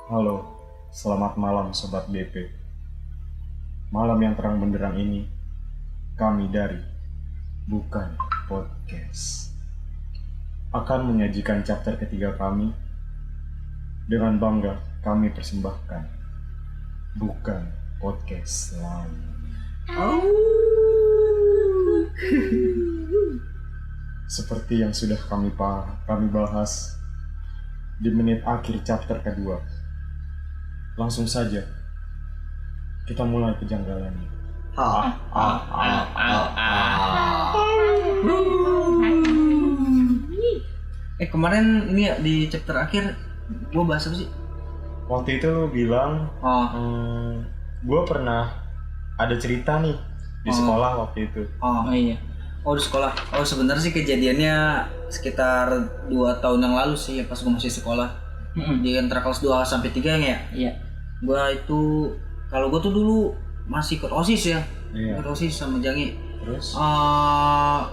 Halo, selamat malam Sobat BP. Malam yang terang benderang ini, kami dari Bukan Podcast akan menyajikan chapter ketiga kami. Dengan bangga kami persembahkan Bukan Podcast lagi. Seperti yang sudah kami bahas di menit akhir chapter kedua. Langsung saja kita mulai kejanggalannya. Kemarin ini ya di chapter akhir gue bahas apa sih? Waktu itu lu bilang gue pernah ada cerita nih di sekolah waktu itu. Iya. Di sekolah. Sebenarnya sih kejadiannya sekitar 2 tahun yang lalu sih ya, pas gue masih sekolah. Di antara kelas 2 sampai 3 ya. Iya. Gua itu kalau gua tuh dulu masih ikut OSIS ya. Iya. Ikut OSIS sama Jangi. Terus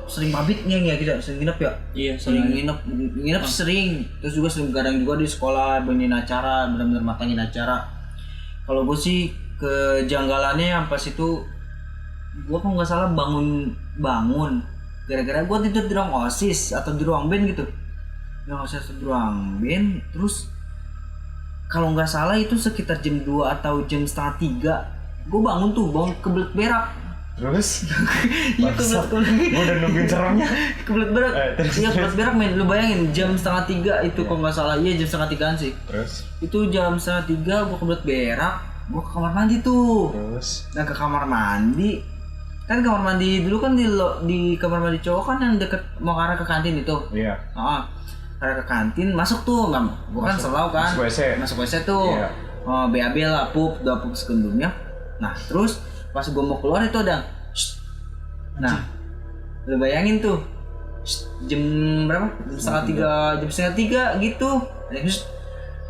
Sering mabitnya ya kita, sering nginep ya. Iya, sering nginep sering. Terus juga sering begadang juga di sekolah, banyain acara, benar-benar matangin acara. Kalau gua sih kejanggalannya yang pas itu gua kalau nggak salah bangun gara-gara gua tidur di ruang OSIS atau di ruang band gitu. Di ruang OSIS atau di ruang band, terus kalau nggak salah itu sekitar jam 2 atau jam setengah 3 gue bangun kebelet berak. Terus Iya gue udah nungguin seremnya. kebelet berak. Iya kebelet berak men, lu bayangin jam setengah 3 itu kalau nggak salah, iya jam setengah 3 sih. Terus Itu jam setengah 3 gue kebelet berak, gue ke kamar mandi tuh. Terus Nah ke kamar mandi, kan kamar mandi dulu kan di kamar mandi cowok kan yang deket mau ke arah ke kantin itu. Iya. Karena ke kantin masuk tuh, bukan selalu kan masuk WC tuh. Iya. BAB lah, pup sekendumnya. Nah terus pas gue mau keluar itu ada nah lu bayangin tuh jam berapa, jam setengah tiga gitu.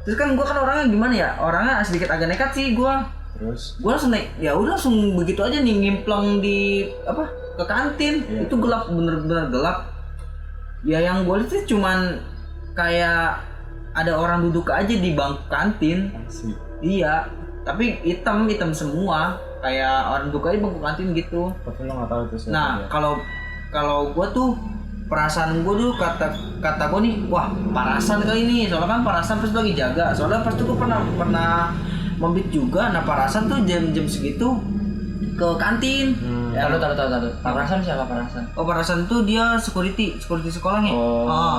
Terus kan gue kan orangnya gimana ya, orangnya sedikit agak nekat sih gue langsung naik, ya udah langsung begitu aja nih ngimplang di ke kantin. Itu gelap, bener-bener gelap ya. Yang gue lihat sih cuman kayak ada orang duduk aja di bangku kantin. Iya, tapi hitam semua, kayak orang duduk aja bangku kantin gitu. Tapi lo nggak tahu itu siapa. Nah kalau gue tuh perasaan gue dulu kata gue nih, wah parasan kali ini, soalnya kan parasan pas lagi jaga. Soalnya pas tuh gue pernah membit juga. Nah parasan tuh jam segitu ke kantin. Taruh. Parasan siapa Parasan? Parasan tuh dia security sekolahnya.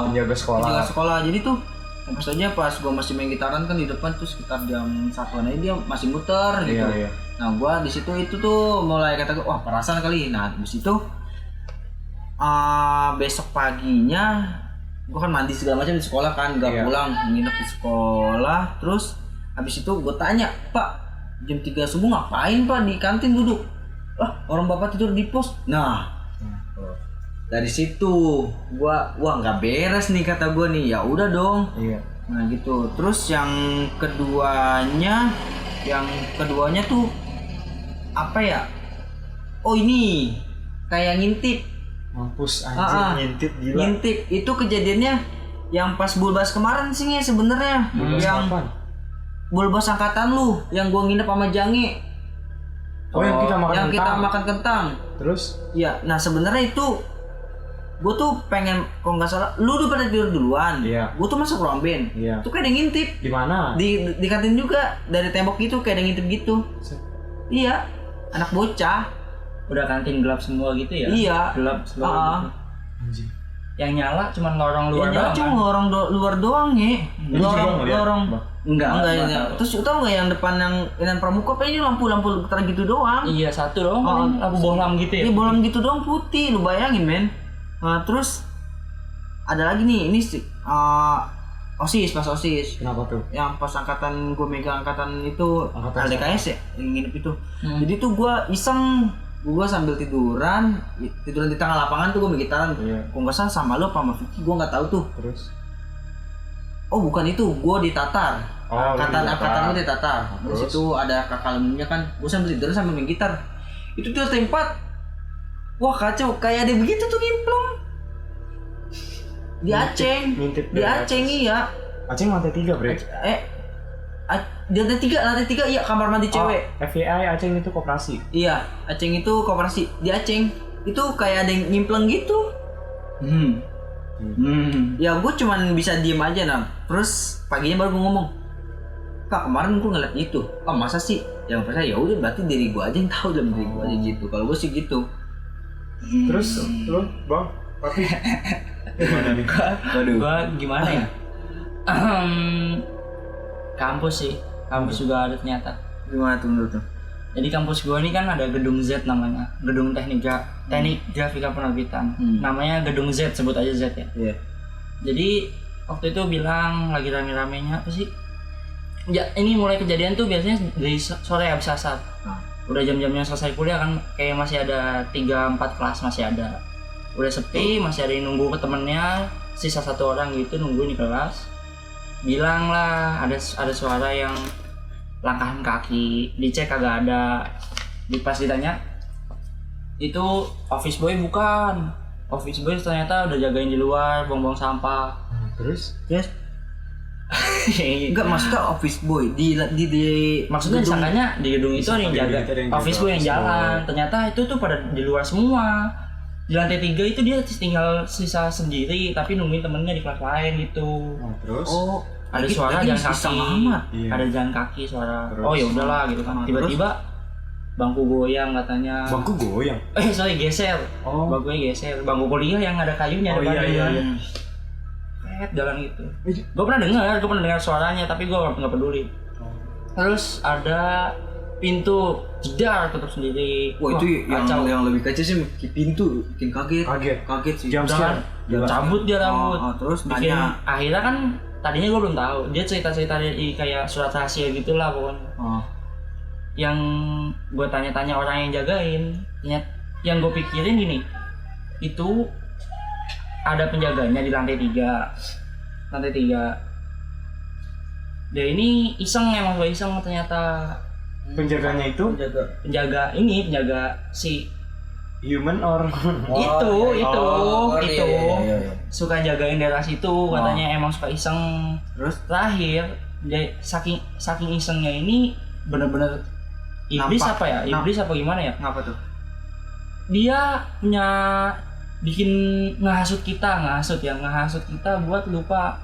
Penjaga sekolah. Jadi tuh pas aja pas gua masih main gitaran kan di depan tuh sekitar jam 1-an aja dia masih muter gitu. Iya. Nah gua di situ itu tuh mulai kata gua, wah Parasan kali. Nah di situ besok paginya gua kan mandi segala macam di sekolah kan, nggak pulang, nginep di sekolah. Terus habis itu gua tanya, Pak, jam 3 subuh ngapain Pak di kantin duduk? Orang bapak tidur di pos. Nah dari situ gua nggak beres nih kata gua nih, ya udah dong. Iya. Nah gitu. Terus yang keduanya tuh apa ya, ini kayak ngintip. Mampus anjir, ngintip gila. Ngintip itu kejadiannya yang pas Bulbas kemarin sih ya sebenarnya. Yang kapan? Bulbas angkatan lu yang gua nginep sama Jangi. Yang kita makan kentang. Terus? Iya, nah sebenarnya itu gue tuh pengen, kalau nggak salah, lu udah pada tidur duluan. Iya. Gue tuh masuk ruang band. Iya. Tuh kayak ada ngintip. Di mana? Di kantin juga, dari tembok gitu kayak ada ngintip gitu. Iya, anak bocah. Udah kantin gelap semua gitu ya? Iya. Gelap semua gitu. Yang nyala cuma lorong luar doang. Cuma lorong luar doang ya. Lorong. Enggak ya. Terus tau nggak yang depan yang pramuka apa ini lampu getar gitu doang? Iya, satu doang. Lampu bohlam gitu ya? Iya, bohlam gitu doang putih, lu bayangin men. Nah, terus ada lagi nih, ini OSIS, pas OSIS. Kenapa tuh? Yang pas angkatan gue megang angkatan itu LDKS ya, yang nginep itu. Jadi tuh gue iseng, gue sambil tiduran di tengah lapangan tuh gue main gitaran. Kok nggak salah sama lo apa sama Vicky, gue nggak tahu tuh. Terus? Bukan itu, gue di Tatar. Angkatan gue di Tatar. Terus itu ada kakak lembunya kan, gue sambil tidur sambil main gitar. Itu tuh tempat, wah kacau, kayak ada begitu tuh nyemplung. Di Aceh. Ngintip Di Aceh iya. Aceh lantai 3, Bre. Di lantai 3 iya kamar mandi cewek. FBI Aceh itu koperasi. Iya, Aceh itu koperasi. Di Aceh itu kayak ada yang nyimpleng gitu. Ya gue cuman bisa diem aja nah. Terus paginya baru gue ngomong, Kak kemarin gue ngeliat itu. Oh masa sih? Yang percaya ya udah berarti diri gue aja yang tahu dalam diri gue aja gitu. Kalau gue sih gitu. Terus lu Bang, tapi gimana nih? Gua gimana ya? Kampus sih, kampus juga ada ternyata. Gimana tuh menurut tuh? Jadi kampus gua ini kan ada gedung Z namanya, gedung teknik grafika penerbitan. Namanya gedung Z, sebut aja Z ya. Iya. Jadi waktu itu bilang lagi rame-ramenya apa sih? Ya ini mulai kejadian tuh biasanya dari sore habis asar. Udah jam-jamnya selesai kuliah kan, kayak masih ada 3-4 kelas masih ada. Udah sepi, masih ada yang nunggu ke temennya, sisa 1 orang gitu nungguin di kelas. Bilang lah ada suara yang langkahan kaki, dicek kagak ada. Pas ditanya itu office boy bukan, office boy ternyata udah jagain di luar buang-buang sampah. Terus Enggak maksudnya office boy di maksudnya gedung. disangkanya di gedung itu ada yang jaga office boy yang jalan, ternyata itu tuh pada di luar semua. Di lantai 3 itu dia tinggal sisa sendiri tapi nungguin temennya di kelas lain gitu. Terus Ada Lagi- suara lagi jalan iseng kaki, amat. Iya. ada jalan kaki suara. Terus? Oh ya udahlah gitu kan. Terus? Tiba-tiba bangku goyang katanya. bangku goyang. Sorry geser. Oh. Bangkunya geser. Bangku kuliah yang ada kayunya Oh, depannya. iya. Jalan gitu. Gue pernah dengar suaranya tapi gue nggak peduli. Terus ada pintu jedar tutup sendiri. Wah itu kacau. yang lebih kacau sih bikin pintu bikin kaget sih. Jam Jangan scare. cabut dia rambut. Terus Bikin, tanya. akhirnya kan tadinya gue belum tahu. Dia cerita-cerita di kayak surat rahasia gitulah pokoknya. Yang gue tanya-tanya orang yang jagain, yang gue pikirin gini, itu ada penjaganya di lantai 3. Dia ini iseng, emang gue iseng ternyata. Penjaganya itu Penjaga si human or itu iya. suka jagain daerah situ katanya, emang suka iseng. Terus Terakhir dia saking isengnya ini bener-bener iblis Nampak. apa ya? Iblis apa gimana ya? ngapa tuh? Dia punya bikin ngehasut kita buat lupa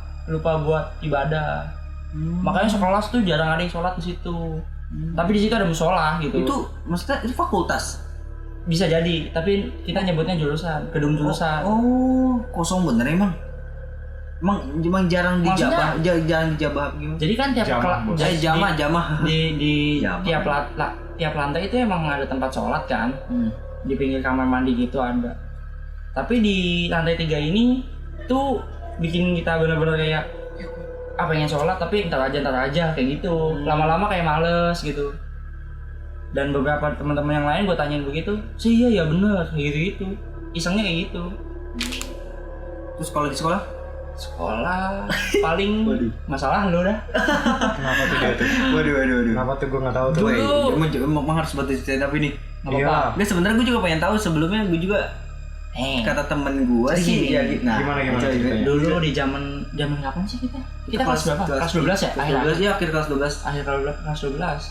buat ibadah. Makanya sekelas tuh jarang ada yang sholat di situ. Tapi di situ ada musola gitu. Itu maksudnya itu fakultas. Bisa jadi, tapi kita nyebutnya jurusan, gedung jurusan. Kosong bener emang. Emang jarang dijabah, Maksudnya- jarang dijabah gimana? Jadi kan tiap Jamah, bos. Jamah. di Jamah. tiap lantai itu emang ada tempat sholat kan. Di pinggir kamar mandi gitu ada. Tapi di lantai 3 ini tuh bikin kita benar-benar kayak pengen sholat tapi ntar aja kayak gitu. Lama-lama kayak males gitu. Dan beberapa teman-teman yang lain gue tanyain begitu, sih iya ya bener kayak gitu. Isengnya kayak gitu. Terus kalau di sekolah? Sekolah paling masalah lu dah. kenapa tuh dia tuh? Waduh. Kenapa tuh gue nggak tahu tuh? Emang harus buat cerita tapi nih. Nggak Iya. apa-apa. Nggak sebenarnya gue juga pengen tahu sebelumnya gue juga kata temen gue Jadi sih gini, ya gitu. Nah, gimana coba, ceritanya? Dulu di zaman kapan sih kita? Kita kelas berapa? Kelas 12 ya? Kelas 12 ya, akhir kelas 12. Akhir kelas 12.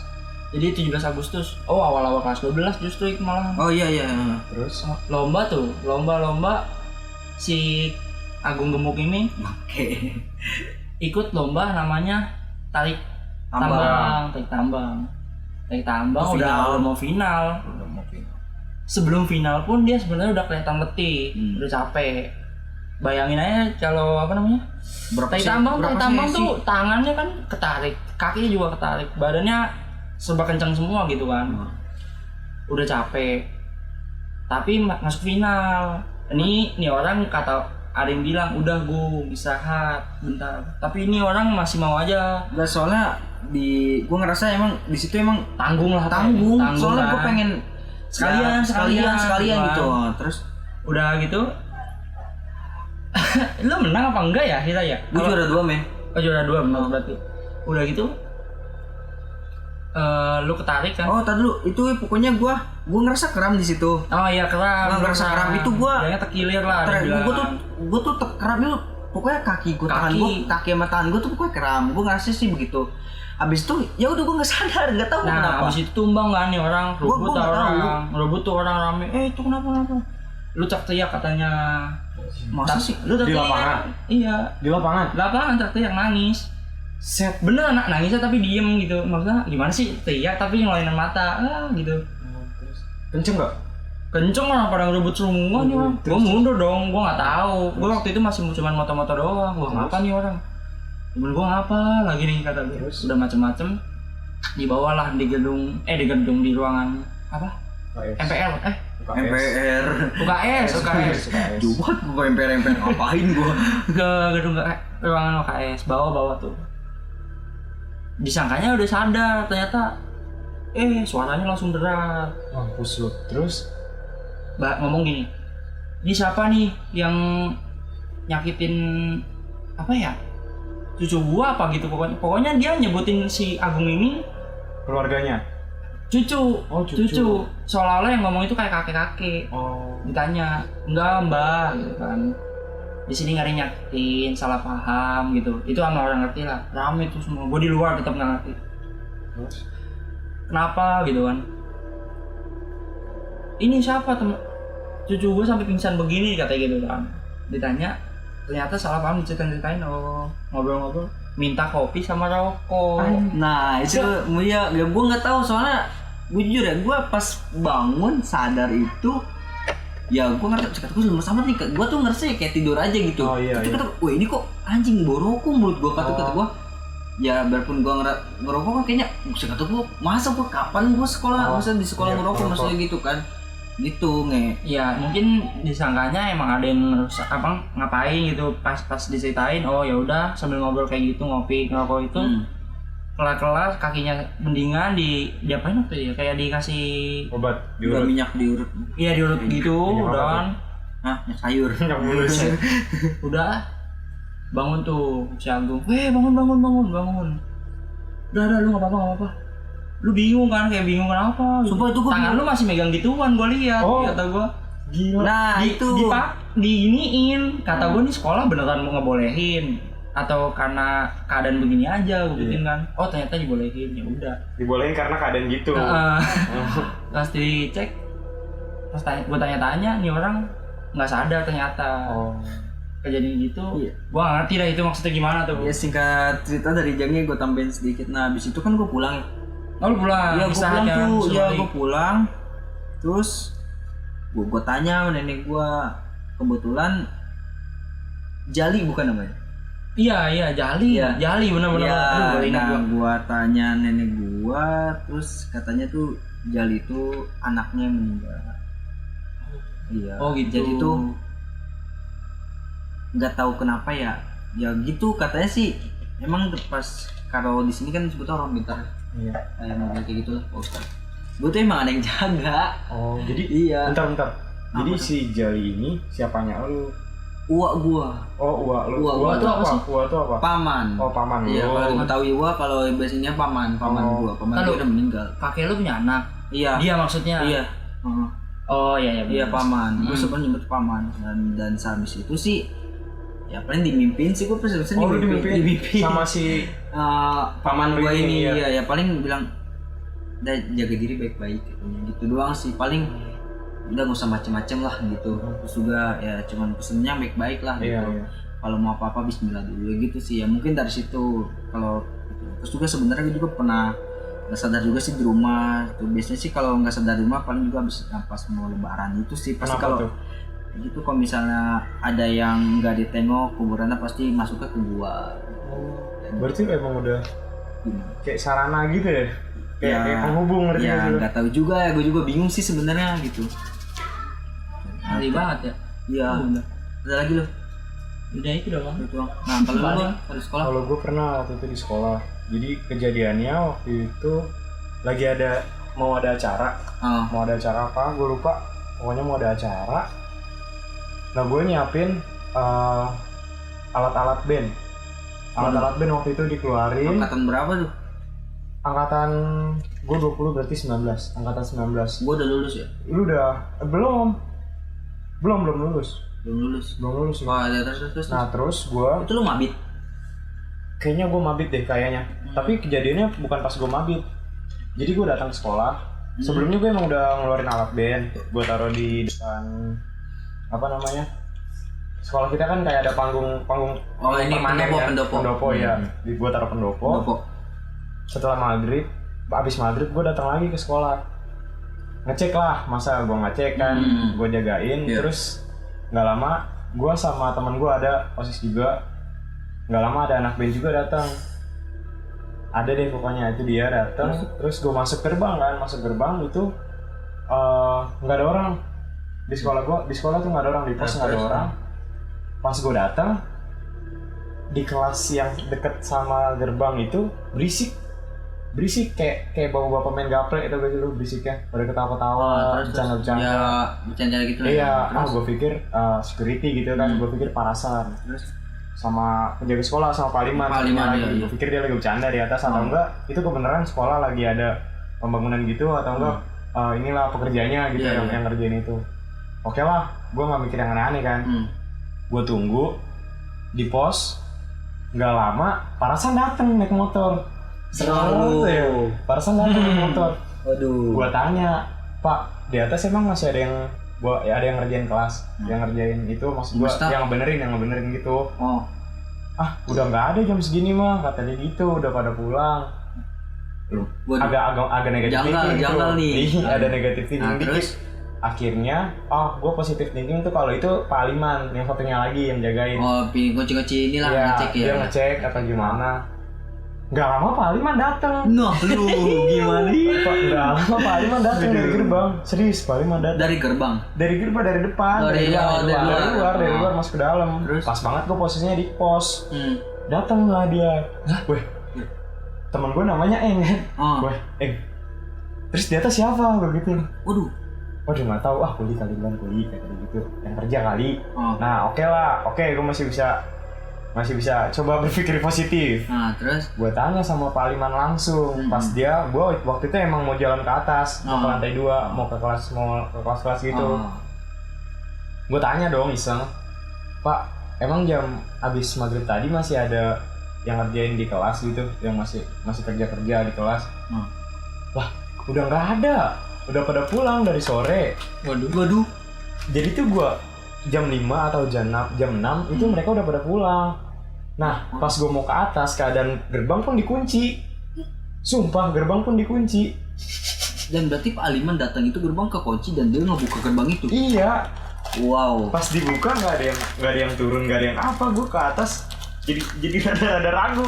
Jadi 17 Agustus. Oh, awal-awal kelas 12 justru itu malah. Oh iya. Terus Lomba si Agung Gemuk ini Oke. ikut lomba namanya tarik Tambang. tambang Oh, udah mau final. Sebelum final pun dia sebenarnya udah kelihatan letih, udah capek. Bayangin aja kalau tarik tambang tuh tangannya kan ketarik, kakinya juga ketarik, badannya serba kencang semua gitu kan. Udah capek. Tapi masuk final. Ini orang kata ada yang bilang udah gue istirahat bentar. Tapi ini orang masih mau aja. Gak soalnya gue ngerasa emang di situ emang Tanggung. Soalnya gue kan. pengen sekalian gitu. Terus Udah gitu. Lu menang apa enggak ya kita ya? gue juara 2 men. Oh juara 2 benar berarti. Udah gitu. Lu ketarik kan? Oh tadi dulu itu pokoknya gue ngerasa kram di situ. Oh iya kram. Ngerasa kram itu gue. Kayaknya terkilir lah. Gue tuh kram itu pokoknya kaki sama tangan gue tuh pokoknya kram. Gue ngerasa sih begitu. Abis itu ya udah gue nggak sadar, nggak tahu kenapa. Abis itu tumbang kan nih orang, rebut tuh orang rame. Itu kenapa? Lu teriak katanya. Masa sih? Lu di lapangan? Iya. Di lapangan? Lapangan teriak nangis. Set. Bener nangisnya tapi diem gitu. Maksudnya gimana sih teriak tapi ngeluarin mata gitu. Kenceng nggak? Kenceng orang pada ngerebut semua nih orang. Gue mundur dong, gue nggak tahu. Gue waktu itu masih cuma moto-moto doang. Gue ngapa nih orang? Temen gue ngapa lagi nih kata gue. Udah macem-macem. Dibawalah di gedung di ruangan apa? MPR MPR UKS Jumat gue MPR ngapain gue ke gedung ruangan UKS bawa tuh. Disangkanya udah sadar, ternyata suaranya langsung berat. Mampus lu. Terus ngomong gini, ini siapa nih yang nyakitin apa ya, cucu gua apa gitu, pokoknya dia nyebutin si Agung ini keluarganya. Cucu. Seolah-olah yang ngomong itu kayak kakek-kakek. Ditanya, enggak mbak, gitu kan. Di sini nggak ada yang nyakitin, salah paham gitu. Itu sama orang ngerti lah. Rame tuh semua. Gue di luar tetap nggak ngerti. Kenapa gitu kan? Ini siapa temen? Cucu gue sampai pingsan begini katanya gitu kan. Ditanya, ternyata salah paham diceritain. Ngobrol-ngobrol. Minta kopi sama rokok. Nah itu ya gue nggak tahu soalnya. Gue jujur ya, gue pas bangun sadar itu ya gue ngerti, kata gue lemes amat nih, gue tuh ngerasa kayak tidur aja gitu. Terus kata gue, ini kok anjing borokok mulut gue, kata gue ya biarpun gue ngerokok kan kayaknya kata gue masa gue kapan gue sekolah, masa di sekolah ngerokok maksudnya gitu kan gitu ya mungkin disangkanya emang ada yang ngapain gitu, pas diceritain ya udah sambil ngobrol kayak gitu ngopi ngerokok itu kelar kakinya mendingan diapain waktu ya, kayak dikasih obat diurut, minyak diurut. Iya diurut gitu dan sayur yang mulus. Udah bangun tuh si Agung, bangun. Udah lu nggak apa-apa. Lu bingung kan, kayak bingung kenapa? Sumpah itu gua tangan lu masih megang gituan, gua lihat kata gua. Gila. Nah itu diiniin kata gua nih sekolah beneran mau ngebolehin atau karena keadaan begini aja gue bikin kan. Ternyata dibolehin, ya udah dibolehin karena keadaan gitu. Pas dicek, pas gue tanya-tanya nih orang nggak sadar ternyata. Kejadian gitu. Gue nggak ngerti dah itu maksudnya gimana tuh. Ya singkat cerita dari jamnya gue tambahin sedikit. Nah abis itu kan gue pulang. Lu pulang? Iya gue pulang tuh. Iya gue pulang. Terus gue tanya sama nenek gue, kebetulan Jali bukan namanya? Iya Jali benar-benar. Nah gua tanya nenek gua, terus katanya tuh Jali itu anaknya yang meninggal. Iya. Gitu. Jadi tuh nggak tahu kenapa ya gitu katanya sih. Emang pas kalau di sini kan sebetulnya orang pintar. Iya. Kayak gitu lah Pak Ustaz. Gua tuh emang ada yang jaga. Jadi iya. Bentar. Jadi si Jali ini siapanya lu? Uak gua. Uak lu. Uak itu apa sih? Uak itu apa? Paman. Paman. Iya, kalau diketahui uak, kalau biasanya paman gua. Paman dia udah meninggal. Kakek lu punya anak? Iya. Dia maksudnya? Iya. Iya. Iya paman. Gua suka nyebut paman dan sehabis itu sih ya paling dimimpin sih gua pesen dimimpin sama si paman gua ini. Iya, ya paling bilang jaga diri baik-baik gitu doang sih, paling udah gak usah macem-macem lah gitu. Terus juga ya cuman pesennya baik-baik lah gitu. Iya. Kalau mau apa-apa bismillah dulu gitu sih ya, mungkin dari situ. Kalau terus juga sebenarnya gue juga pernah nggak sadar juga sih di rumah tuh. Biasanya sih kalau nggak sadar di rumah paling juga habis pas mau lebaran itu sih pasti. Kalau gitu kalau misalnya ada yang nggak ditengok kuburannya pasti masuknya ke gua. Berarti emang udah kayak sarana gitu ya? Kayak penghubung ngerti ya nggak tahu juga ya, gue juga bingung sih sebenarnya gitu. Ngeri banget ya. Iya. Ada lagi loh. Udah itu doang. Nah kalau lu di sekolah? Kalau gue pernah waktu itu di sekolah. Jadi kejadiannya waktu itu lagi mau ada acara. Mau ada acara apa? Gue lupa. Pokoknya mau ada acara. Nah gue nyiapin alat-alat band. Alat-alat band waktu itu dikeluarin. Angkatan berapa tuh? Angkatan gue 20 berarti 19. Angkatan 19. Gue udah lulus ya? Lu udah belum lulus. Belum lulus. Wah, terus. Nah terus gue itu lu mabit? Kayaknya gue mabit deh kayaknya. Tapi kejadiannya bukan pas gue mabit. Jadi gue datang ke sekolah. Sebelumnya gue emang udah ngeluarin alat band. Gue taruh di depan apa namanya? Sekolah kita kan kayak ada panggung ini pendopo ya. Gue taruh pendopo. Setelah maghrib, abis maghrib gue datang lagi ke sekolah. Ngecek lah, masa gue ngecek kan, gue jagain. Terus nggak lama, gue sama teman gue ada OSIS juga. Nggak lama ada anak band juga datang. Ada deh pokoknya itu dia datang. Terus gue masuk gerbang itu nggak ada orang di sekolah gue. Di sekolah tuh nggak ada orang, di pos nggak ada orang. Pas gue datang di kelas yang deket sama gerbang itu berisik kayak bapak main gaplek itu gitu berisiknya, pada ketawa-ketawa, bercanda-bercanda. Ya, bercanda gitu lah. Iya, gue pikir security gitu kan, gue pikir parasan. Terus sama penjaga sekolah sama Pak Liman lagi. Gue pikir dia lagi bercanda di atas atau enggak itu kebenaran sekolah lagi ada pembangunan gitu atau enggak inilah pekerjanya gitu yang ngerjain itu. Oke lah, gue nggak mikir yang aneh-aneh kan. Gue tunggu di pos, nggak lama Parasan datang naik motor. Parasan datang naik motor. Waduh. Gue tanya, Pak, di atas emang masih ada yang ngerjain kelas, yang ngerjain itu maksud gue yang ngebenerin gitu. Udah nggak ada jam segini mah, katanya gitu, udah pada pulang. Agak negatif thinking gitu. Nih. Ada negatif thinking dikit. Akhirnya, gue positif thinking tuh kalau itu Pak Aliman yang satunya lagi yang jagain. Kunci-kunci inilah ngecek ya. Dia ngecek atau gimana. Gak lama Pak Aliman datang. Nah, lu gimana? Gak lama Pak Aliman datang dari gerbang. Serius, Pak Aliman datang. Dari gerbang? Dari depan. Dari luar masuk ke dalam. Terus? Pas banget gue posisinya di pos. Datang lah dia. Weh, temen gue namanya Eng. Weh, Eng. Terus di atas siapa? Gue gitu. Waduh nggak tahu, kuli kali kayak gitu, yang kerja kali. Nah oke, gue masih bisa coba berpikir positif. Terus gue tanya sama Pak Aliman langsung. Pas gue waktu itu emang mau jalan ke atas, mau ke lantai 2, mau ke kelas gitu. Gue tanya dong iseng, Pak, emang jam abis maghrib tadi masih ada yang ngerjain di kelas gitu, yang masih kerja di kelas? Lah udah nggak ada. Udah pada pulang dari sore. Waduh. Jadi tuh gue jam 5 atau jam 6 itu mereka udah pada pulang. Nah pas gue mau ke atas keadaan gerbang pun dikunci. Sumpah gerbang pun dikunci. Dan berarti Pak Aliman datang itu gerbang kekunci dan dia ngebuka gerbang itu? Iya. Wow. Pas dibuka nggak ada yang turun, nggak ada yang apa. Gue ke atas jadi ada ragu.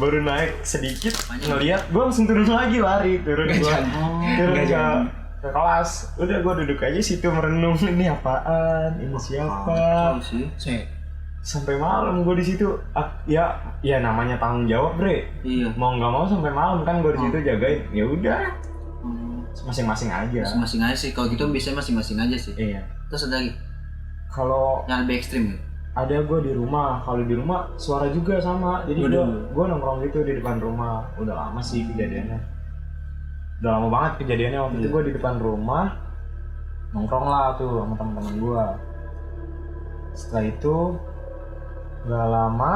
Baru naik sedikit ngelihat, gue langsung turun lagi, lari turun ke kelas. Udah gue duduk aja situ merenung, ini apaan, ini siapa. Sampai malam gue di situ. Ya namanya tanggung jawab, Bre. Iya. Mau nggak mau sampai malam kan gue di situ jagain. Ya udah, masing-masing aja. Masing-masing aja sih. Kalau gitu biasanya masing-masing aja sih. Iya. Terus ada lagi? Kalau yang lebih ekstrim ya? Ada gue di rumah. Kalau di rumah suara juga sama. Jadi gue nongkrong gitu di depan rumah. Udah lama sih kejadiannya. Udah lama banget kejadiannya. Waktu itu gue di depan rumah nongkrong lah tuh sama teman-teman gue. Setelah itu gak lama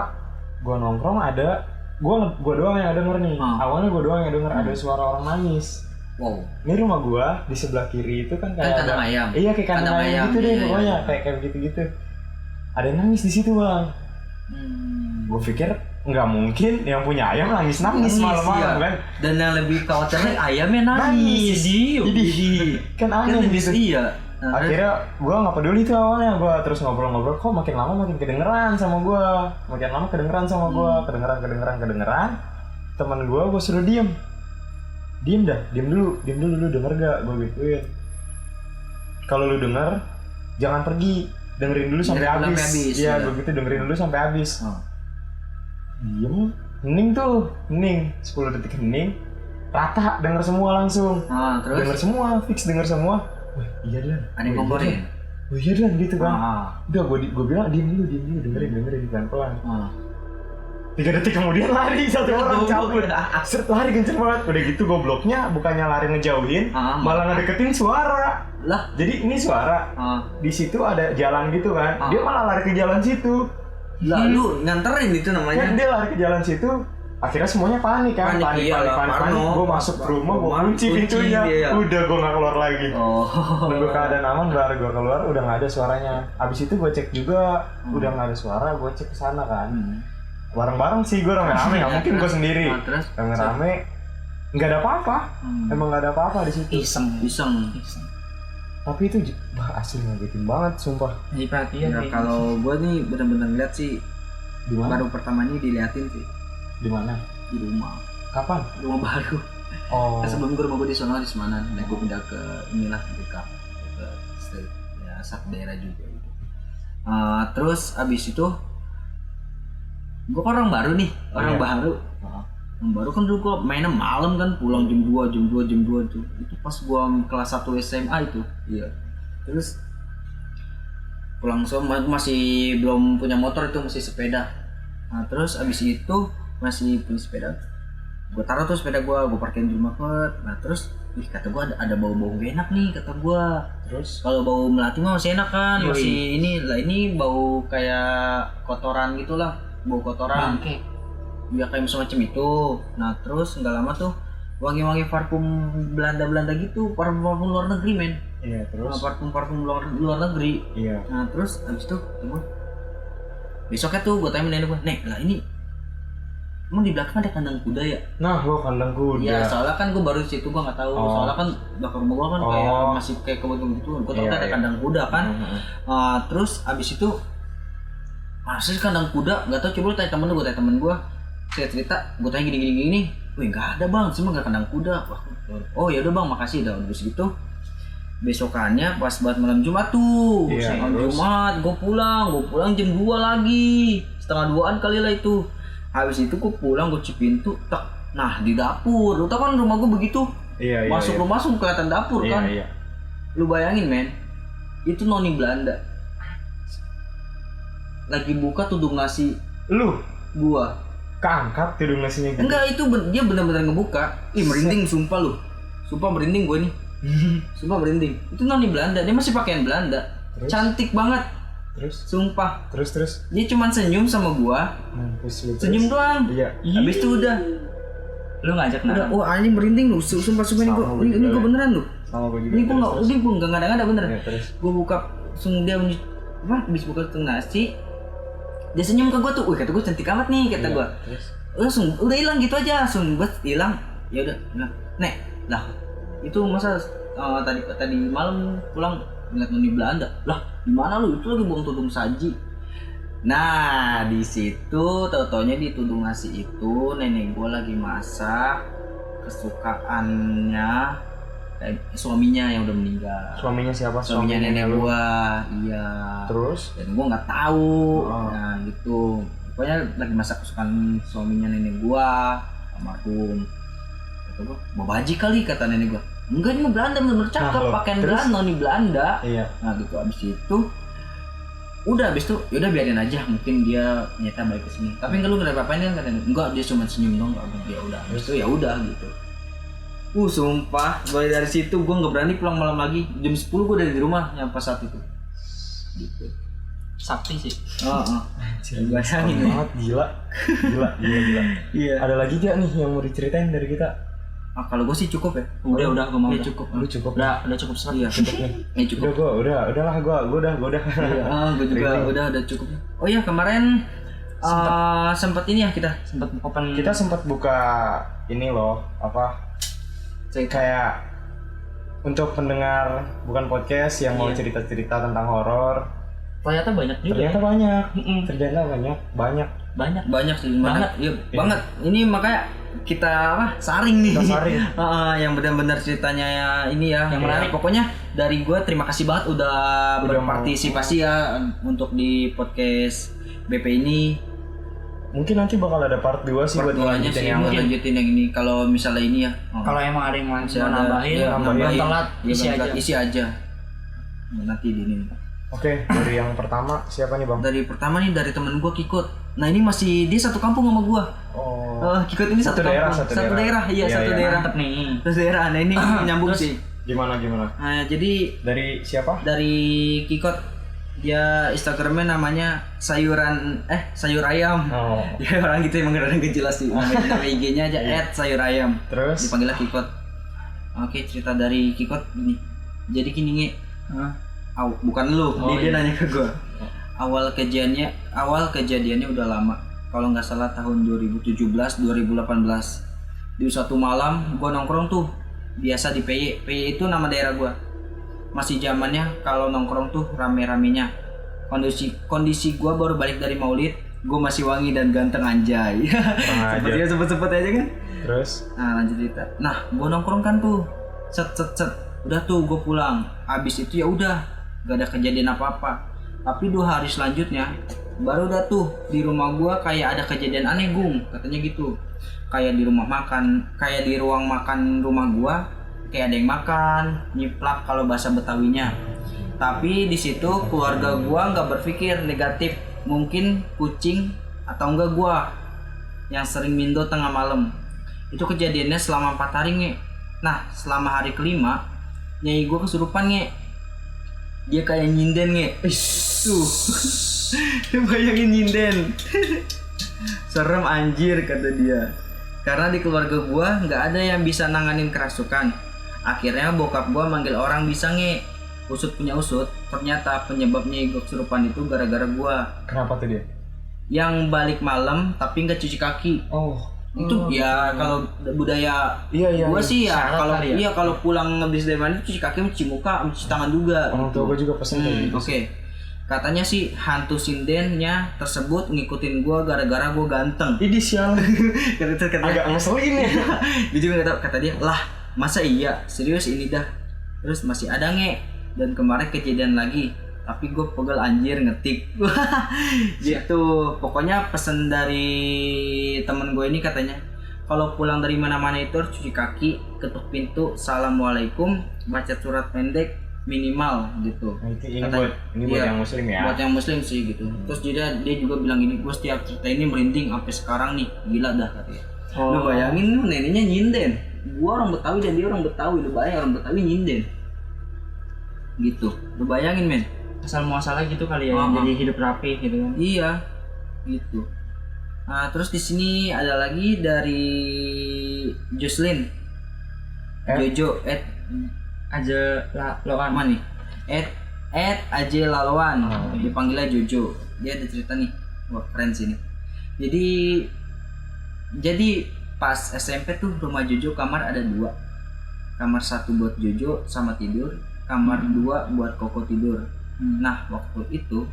gue nongkrong ada gue doang yang denger nih. Awalnya gue doang yang denger ada suara orang nangis. Wow. Ini rumah gue di sebelah kiri itu kan kayak kandang ayam. Iya kayak kandang ayam gitu deh pokoknya. Kayak gitu-gitu. Ada yang nangis di situ bang. Gue pikir nggak mungkin yang punya ayam nangis malam-malam kan. Dan yang lebih khawatirnya ayamnya nangis. Jadi kan aneh gitu. Iya. Akhirnya gue nggak peduli tuh awalnya. Gue terus ngobrol-ngobrol. Kok makin lama makin kedengeran sama gue. Kedengeran. Temen gue suruh diem dulu denger gak? Gue gituin. Kalau lu denger jangan pergi. Dengerin dulu sampai habis. Iya, gue gitu dengerin dulu sampai habis. Diem, hening 10 detik hening. Rata, denger semua langsung. Terus? Denger semua. Wah, iya Dan. Ada yang ngomongin. Oh iya Dan gitu kan. Udah gue bilang diem dulu dengerin pelan-pelan. 3 detik kemudian lari satu orang cabut. Set lari kenceng banget. Udah gitu gobloknya bukannya lari ngejauhin, malah ngedeketin suara. Lah, jadi ini suara. Di situ ada jalan gitu kan. Dia malah lari ke jalan situ. Lah lu nganterin itu namanya. Kan dia lari ke jalan situ. Akhirnya semuanya panik kan. Panik. Gue masuk ke rumah, gue kunci pintunya. Udah gue gak keluar lagi. Nunggu keadaan aman baru gue keluar, udah gak ada suaranya. Abis itu gue cek juga, udah gak ada suara, gue cek ke sana kan. Bareng-bareng sih gue rame-rame, gak mungkin gue sendiri. Rame-rame, nggak ada apa-apa. Emang nggak ada apa-apa di situ. Iseng. Tapi itu asli ngagetin banget, sumpah. Jadi perhatian. Ya, kalau gue nih benar-benar lihat sih. Dimana? Baru pertamanya diliatin sih. Di mana? Di rumah. Kapan? Rumah baru. Oh. Kan sebelum gue rumah gue di sana di Semanan, nah gue pindah ke inilah dekat ke state ya satu daerah juga. Gitu. Terus abis itu gue kan orang baru nih, baru. Yang baru kan dulu gue mainnya malam kan, pulang jam 2 tuh. Itu pas gue kelas 1 SMA itu. Iya. Terus pulang masih belum punya motor itu, masih sepeda. Nah, terus abis itu masih punya sepeda. Gue taruh tuh sepeda gue parkirin di rumah gue. Nah, terus kata gue ada bau-bau gak enak nih kata gue. Terus kalau bau melati mah masih enak kan, masih ini bau kayak kotoran gitulah, bau kotoran. Bangke. Ya kayak semacam itu. Nah terus nggak lama tuh wangi-wangi parfum Belanda gitu, parfum luar negeri men. Iya terus. Parfum luar negeri. Iya. Nah terus abis itu gue besoknya tuh gue tanya nenek gue, Nek lah ini emang di belakang ada kandang kuda ya? Nah gue kandang kuda. Iya soalnya kan gue baru di situ gue nggak tahu. Soalnya kan belakang rumah gue kan kayak masih kayak kebun gitu. Gue tahu ada kandang kuda kan. Terus abis itu masa sih kandang kuda? Gak tau, coba lu tanya temen gue, saya cerita, gue tanya gini, wih nggak ada bang, cuma nggak kandang kuda. Wah, oh ya udah bang, makasih dah. Terus gitu, besokannya pas buat malam Jumat tuh, malam Jumat, gue pulang jam 2 lagi, setengah 2an kali lah itu. Habis itu gue pulang, gue cek pintu, tak, nah di dapur, lu tau kan rumah gue begitu, masuk rumah langsung kelihatan dapur kan. Lu bayangin men, itu noni Belanda, lagi buka tudung nasi. Lu? Gua keangkat tudung nasinya gitu? Enggak, itu dia benar-benar ngebuka. Ih merinding sumpah lu. Sumpah merinding gue nih. Sumpah merinding. Itu noni Belanda, dia masih pakaian Belanda. Terus? Cantik banget. Terus? Sumpah. Terus? Dia cuma senyum sama gua. Senyum doang. Iya. Habis itu udah. Lu ngajak udah, wah anjing merinding lu. Sumpah ini gua beneran lu. Sama gua juga. Ini gua enggak ngada-ngada bener. Ya, gua buka langsung dia habis buka tudung nasi. Dia senyum ke gue tuh, wih kata gue cantik amat nih kata gue. Langsung udah hilang gitu aja, langsung buat hilang. Ya udah, Nek, lah itu masa tadi malam pulang ngeliat noni Belanda. Lah, di mana lu? Itu lagi buang tudung saji. Nah, di situ tau-taunya di tudung nasi itu nenek gue lagi masak kesukaannya suaminya yang udah meninggal. Suaminya siapa? Suaminya nenek gua. Iya. Terus? Dan gua nggak tahu. Nah gitu. Pokoknya lagi masak kesukaan suaminya nenek gua, almarhum. Kata gua, mau baji kali kata nenek gua. Enggak, ini Belanda bener cakep, pakaian Belanda, noni Belanda. Iya. Nah gitu abis itu udah abis itu yaudah biarin aja, mungkin dia nyata balik ke sini. Tapi enggak lu nggak apa-apain kan katanya. Enggak, dia cuma senyum dong. Ya udah. Abis itu ya udah gitu. Sumpah, mulai dari situ gue nggak berani pulang malam lagi. Jam 10 gue dari rumah nyampe saat itu. Gitu. Sakti sih. Bayangin banget, gila. Iya. Ada lagi gak nih yang mau diceritain dari kita? Kalau gue sih cukup ya. Udah gue mau. Cukup. Lu cukup. Udah cukup serat. Iya, cukup nih. Cukup. Udahlah gue udah. Gue juga udah cukup. Oh iya, kemarin sempat ini ya kita sempat buka ini loh, apa? Kayak untuk pendengar bukan podcast yang mau cerita-cerita tentang horor. Ternyata banyak juga. Ternyata banyak. Banyak sih, banget. Iya, banget. Ini makanya kita saring nih. Yang benar-benar ceritanya ya ini ya. Yang menarik. Pokoknya dari gue terima kasih banget udah berpartisipasi ya untuk di podcast BP ini. Mungkin nanti bakal ada part 2 sih buat lanjutin yang ini kalau misalnya ini ya. Kalau emang ada yang mau nambahin telat isi aja. Nanti di ini. Oke, dari yang pertama siapa nih Bang? Dari pertama nih dari temen gue Kikut. Nah ini masih dia satu kampung sama gua. Kikot ini satu daerah, kampung. satu daerah. Iya, satu daerah. Mantep nih. Satu daerah. Nah ini nyambung Terus? sih. Gimana? Nah jadi Dari siapa? dari Kikot, dia Instagramnya namanya sayur ayam. Ya orang gitu emang kadang jelas sih. Nama IG-nya aja @sayurayam. Terus? Dipanggilnya Kikot. Oke, cerita dari Kikot gini. Jadi gini Nge. Bukan lu, dia nanya ke gua. Awal kejadiannya udah lama. Kalau nggak salah tahun 2017 2018. Di suatu malam gua nongkrong tuh biasa di PY. PY itu nama daerah gua. Masih zamannya kalau nongkrong tuh rame-ramenya. Kondisi gua baru balik dari Maulid, gua masih wangi dan ganteng anjay. Sepertinya sebut-sebut aja kan. Terus? Nah lanjut cerita. Nah gua nongkrong kan tuh, set. Udah tuh gua pulang. Abis itu ya udah, gak ada kejadian apa-apa. Tapi 2 hari selanjutnya baru dah tuh di rumah gua kayak ada kejadian aneh Gung, katanya gitu. Kayak di ruang makan rumah gua kayak ada yang makan, nyiplak kalau bahasa Betawinya. Tapi di situ keluarga gua nggak berpikir negatif, mungkin kucing atau enggak gua yang sering mindo tengah malam. Itu kejadiannya selama 4 hari Nge. Nah selama hari kelima nyai gua kesurupan Nge. Dia kayak nyinden Nge. Tuh. Bayangin nyinden. Serem anjir kata dia. Karena di keluarga gua nggak ada yang bisa nanganin kerasukan. Akhirnya bokap gua manggil orang bisa Nge. Usut punya usut, ternyata penyebabnya gua kesurupan itu gara-gara gua. Kenapa tuh dia? Yang balik malam tapi nggak cuci kaki. Itu ya kalau budaya gua sih ya kalau kalau pulang habis dari mana cuci kaki, cuci muka, cuci tangan juga. Orang tua gua juga pesen kayak gitu. Oke. Katanya sih hantu sindennya tersebut ngikutin gua gara-gara gua ganteng. Ini sial. Katanya Agak ngeselin ya. Dia juga kata dia, "Lah, masa iya? Serius ini dah." Terus masih ada Nge. Dan kemarin kejadian lagi. Tapi gue pegel anjir ngetik. Gitu. Pokoknya pesan dari temen gue ini katanya, kalau pulang dari mana-mana itu harus cuci kaki, ketuk pintu, assalamualaikum, baca surat pendek minimal gitu. Ini buat yang muslim ya. Buat yang muslim sih gitu. Terus dia juga bilang gini, gue setiap cerita ini merinding sampai sekarang nih, gila dah katanya. Lu bayangin neneknya nyinden. Gua orang Betawi dan dia orang Betawi, lu bayangin orang Betawi nyinden. Gitu. Lu bayangin men. Asal muasalah gitu kali ya, jadi hidup rapi gitu kan. Iya, gitu. Nah, terus di sini ada lagi dari Jocelyn, Jojo, aja Laloan mana nih? Aja Laloan, dipanggilnya Jojo. Dia ada cerita nih, wah keren sih nih. Jadi pas SMP tuh rumah Jojo kamar ada 2, kamar 1 buat Jojo sama tidur, kamar 2 buat Koko tidur. Nah waktu itu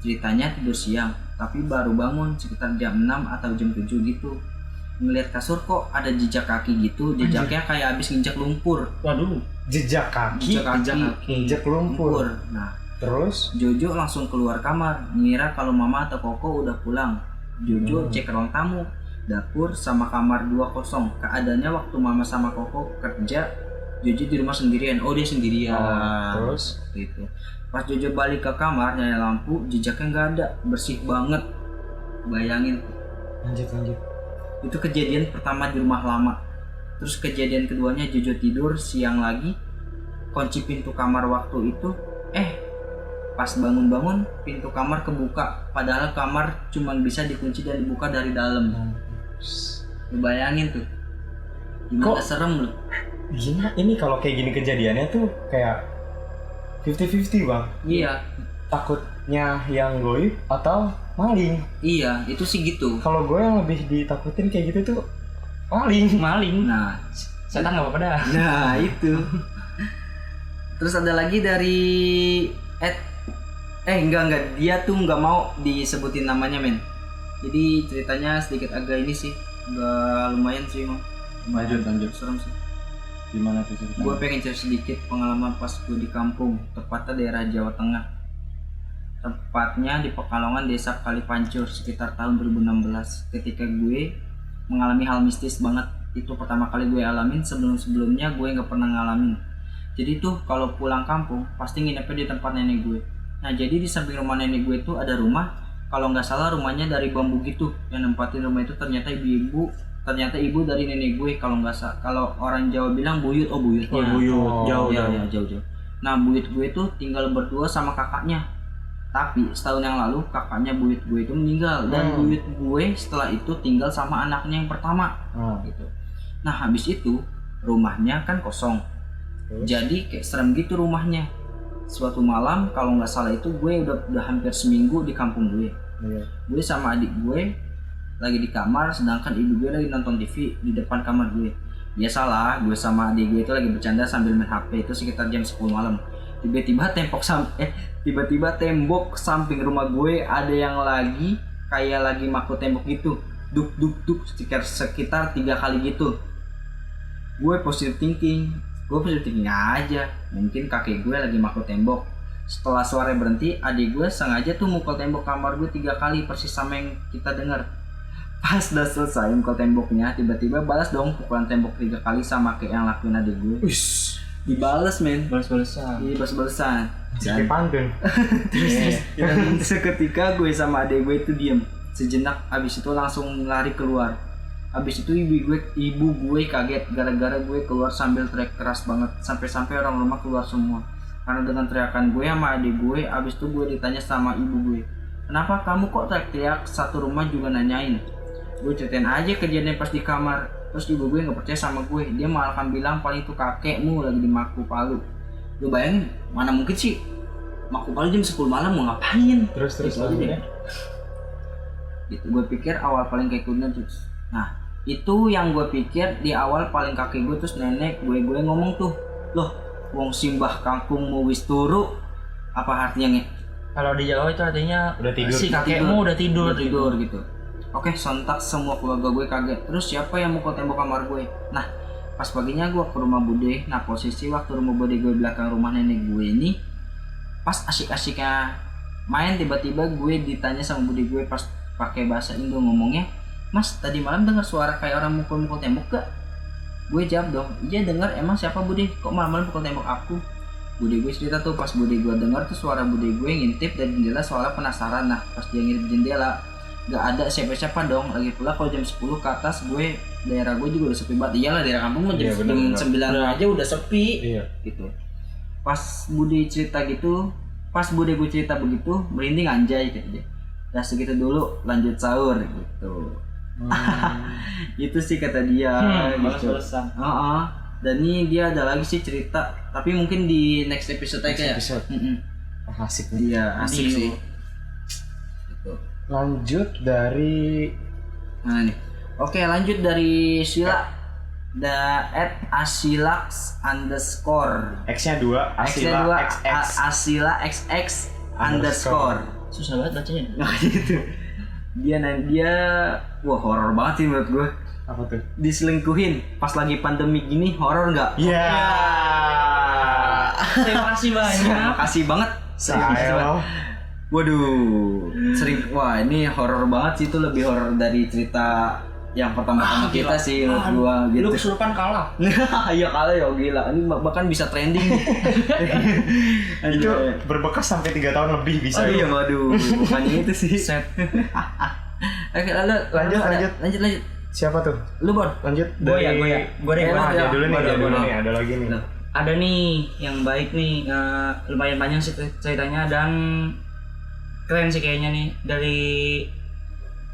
ceritanya tidur siang tapi baru bangun sekitar jam 6 atau jam 7 gitu, ngeliat kasur kok ada jejak kaki gitu, jejaknya kayak abis nginjak lumpur. Waduh, jejak kaki. Injak lumpur. Nah terus Jojo langsung keluar kamar ngira kalau mama atau Koko udah pulang. Jojo cek ruang tamu, dapur sama kamar 2 kosong. Keadaannya waktu mama sama Koko kerja, Jojo di rumah sendirian. Dia sendirian. Terus gitu. Pas Jojo balik ke kamar nyalain lampu, jejaknya nggak ada, bersih banget. Bayangin. Lanjut. Itu kejadian pertama di rumah lama. Terus kejadian keduanya Jojo tidur siang lagi, kunci pintu kamar waktu itu, pas bangun pintu kamar kebuka. Padahal kamar cuma bisa dikunci dan dibuka dari dalam. Lu bayangin tuh. Gimana serem lu? Gimana ini kalau kayak gini kejadiannya tuh kayak 50-50 bang. Iya. Takutnya yang goib atau maling. Iya, itu sih gitu. Kalau gue yang lebih ditakutin kayak gitu tuh maling. Nah, setan nggak apa-apa dah. Nah itu. Terus ada lagi dari enggak, dia tuh nggak mau disebutin namanya men. Jadi ceritanya sedikit agak ini sih, nggak lumayan sih emang. Lanjut. Serem sih. Gimana tuh ceritanya? Gue pengen cerita sedikit pengalaman pas gue di kampung, tepatnya daerah Jawa Tengah. Tepatnya di Pekalongan, desa Kalipancur, sekitar tahun 2016. Ketika gue mengalami hal mistis banget. Itu pertama kali gue alamin, sebelumnya gue nggak pernah ngalamin. Jadi tuh kalau pulang kampung, pasti nginepnya di tempat nenek gue. Nah jadi di samping rumah nenek gue itu ada rumah, kalau nggak salah rumahnya dari bambu gitu, yang nempatin rumah itu ternyata ibu dari nenek gue, kalau nggak salah, kalau orang Jawa bilang buyut. Buyutnya. Jauh. Jauh. Nah buyut gue tuh tinggal berdua sama kakaknya, tapi setahun yang lalu kakaknya buyut gue itu meninggal, dan buyut gue setelah itu tinggal sama anaknya yang pertama gitu. Nah habis itu rumahnya kan kosong, jadi kayak serem gitu rumahnya. Suatu malam kalau nggak salah itu gue udah hampir seminggu di kampung gue. Gue sama adik gue lagi di kamar, sedangkan ibu gue lagi nonton TV di depan kamar gue. Biasalah, gue sama adik gue itu lagi bercanda sambil main HP. Itu sekitar jam 10 malam. Tiba-tiba tembok samping rumah gue ada yang lagi kayak lagi maku tembok gitu. Duk sekitar 3 kali gitu. Gue positive thinking aja, mungkin kakek gue lagi maku tembok. Setelah suara berhenti, adik gue sengaja tuh mukul tembok kamar gue 3 kali, persis sama yang kita dengar. Pas udah selesai mukul temboknya, tiba-tiba balas dong pukulan tembok 3 kali sama kayak yang lakuin adik gue. Dibales men. Balas-balasan. Iya balas-balasan. Kayak pantun. Dan seketika gue sama adik gue itu diem sejenak, abis itu langsung lari keluar. Abis itu ibu gue kaget gara-gara gue keluar sambil teriak keras banget, sampai orang rumah keluar semua. Karena dengan teriakan gue sama adik gue, abis itu gue ditanya sama ibu gue, kenapa kamu kok teriak-teriak, satu rumah juga nanyain. Gue ceritain aja kejadian pas di kamar. Terus ibu gue gak percaya sama gue, dia malah kan bilang paling itu kakekmu lagi di Maku Palu. Lu bayangin, mana mungkin sih Maku Palu jam 10 malam mau ngapain? Terus gitu aja deh. Gitu, gue pikir awal paling kayak kuda terus. Nah itu yang gue pikir di awal paling kakek gue, terus nenek gue ngomong tuh, loh wong simbah kangkung mau wis turu, apa artinya nge? Kalau di Jawa itu artinya udah tidur. Si kakekmu udah tidur gitu. Oke, sontak semua keluarga gue kaget. Terus siapa yang mukul tembok kamar gue? Nah, pas paginya gue ke rumah bude. Nah, posisi waktu rumah bude gue belakang rumah nenek gue ini, pas asik-asiknya main, tiba-tiba gue ditanya sama bude gue pas pakai bahasa Indo ngomongnya, Mas, tadi malam dengar suara kayak orang mukul-mukul tembok gak? Gue jawab dong, iya dengar. Emang siapa bude? Kok malam-malam mukul tembok aku? Bude gue cerita tuh, pas bude gue dengar tuh suara bude gue ngintip dari jendela, soalnya penasaran. Nah, pas dia ngintip jendela, gak ada siapa-siapa dong. Lagi pula kalau jam 10 ke atas gue, daerah gue juga udah sepi banget. Iyalah daerah kampung mah jam 9 aja udah sepi. Iya. Gitu. Pas bude cerita gitu, pas bude gue cerita begitu, merinding anjay gitu dia. Udah segitu dulu, lanjut sahur gitu. Itu sih kata dia gitu. Dan ini dia ada lagi sih cerita, tapi mungkin di next episode aja ya. Asik nih. Iya, asik sih. Gitu. Lanjut dari Nah nih. Oke, lanjut dari Sila. @asilax_. X-nya 2, Asila XX _ susah banget bacanya. Nah gitu. Dia wah horor banget sih menurut gue. apa tuh? Diselingkuhin pas lagi pandemi gini, horor nggak? Iya. Terima kasih banyak. Makasih banget. Saya. Waduh, wah ini horor banget sih, itu lebih horor dari cerita yang pertama-tama kita sih menurut gua gitu. Lu kesurupan kalah. Iya kalah ya, gila. Ini bahkan bisa trending nih. Itu berbekas sampai 3 tahun lebih bisa. Iya, waduh. Bukannya itu sih. Set. Oke, lanjut. Siapa tuh? Lu Bon. Lanjut Gue ya. Dia dulu nih, ada lagi nih. Ada nih yang baik nih, lumayan panjang sih ceritanya dan keren sih kayaknya nih, dari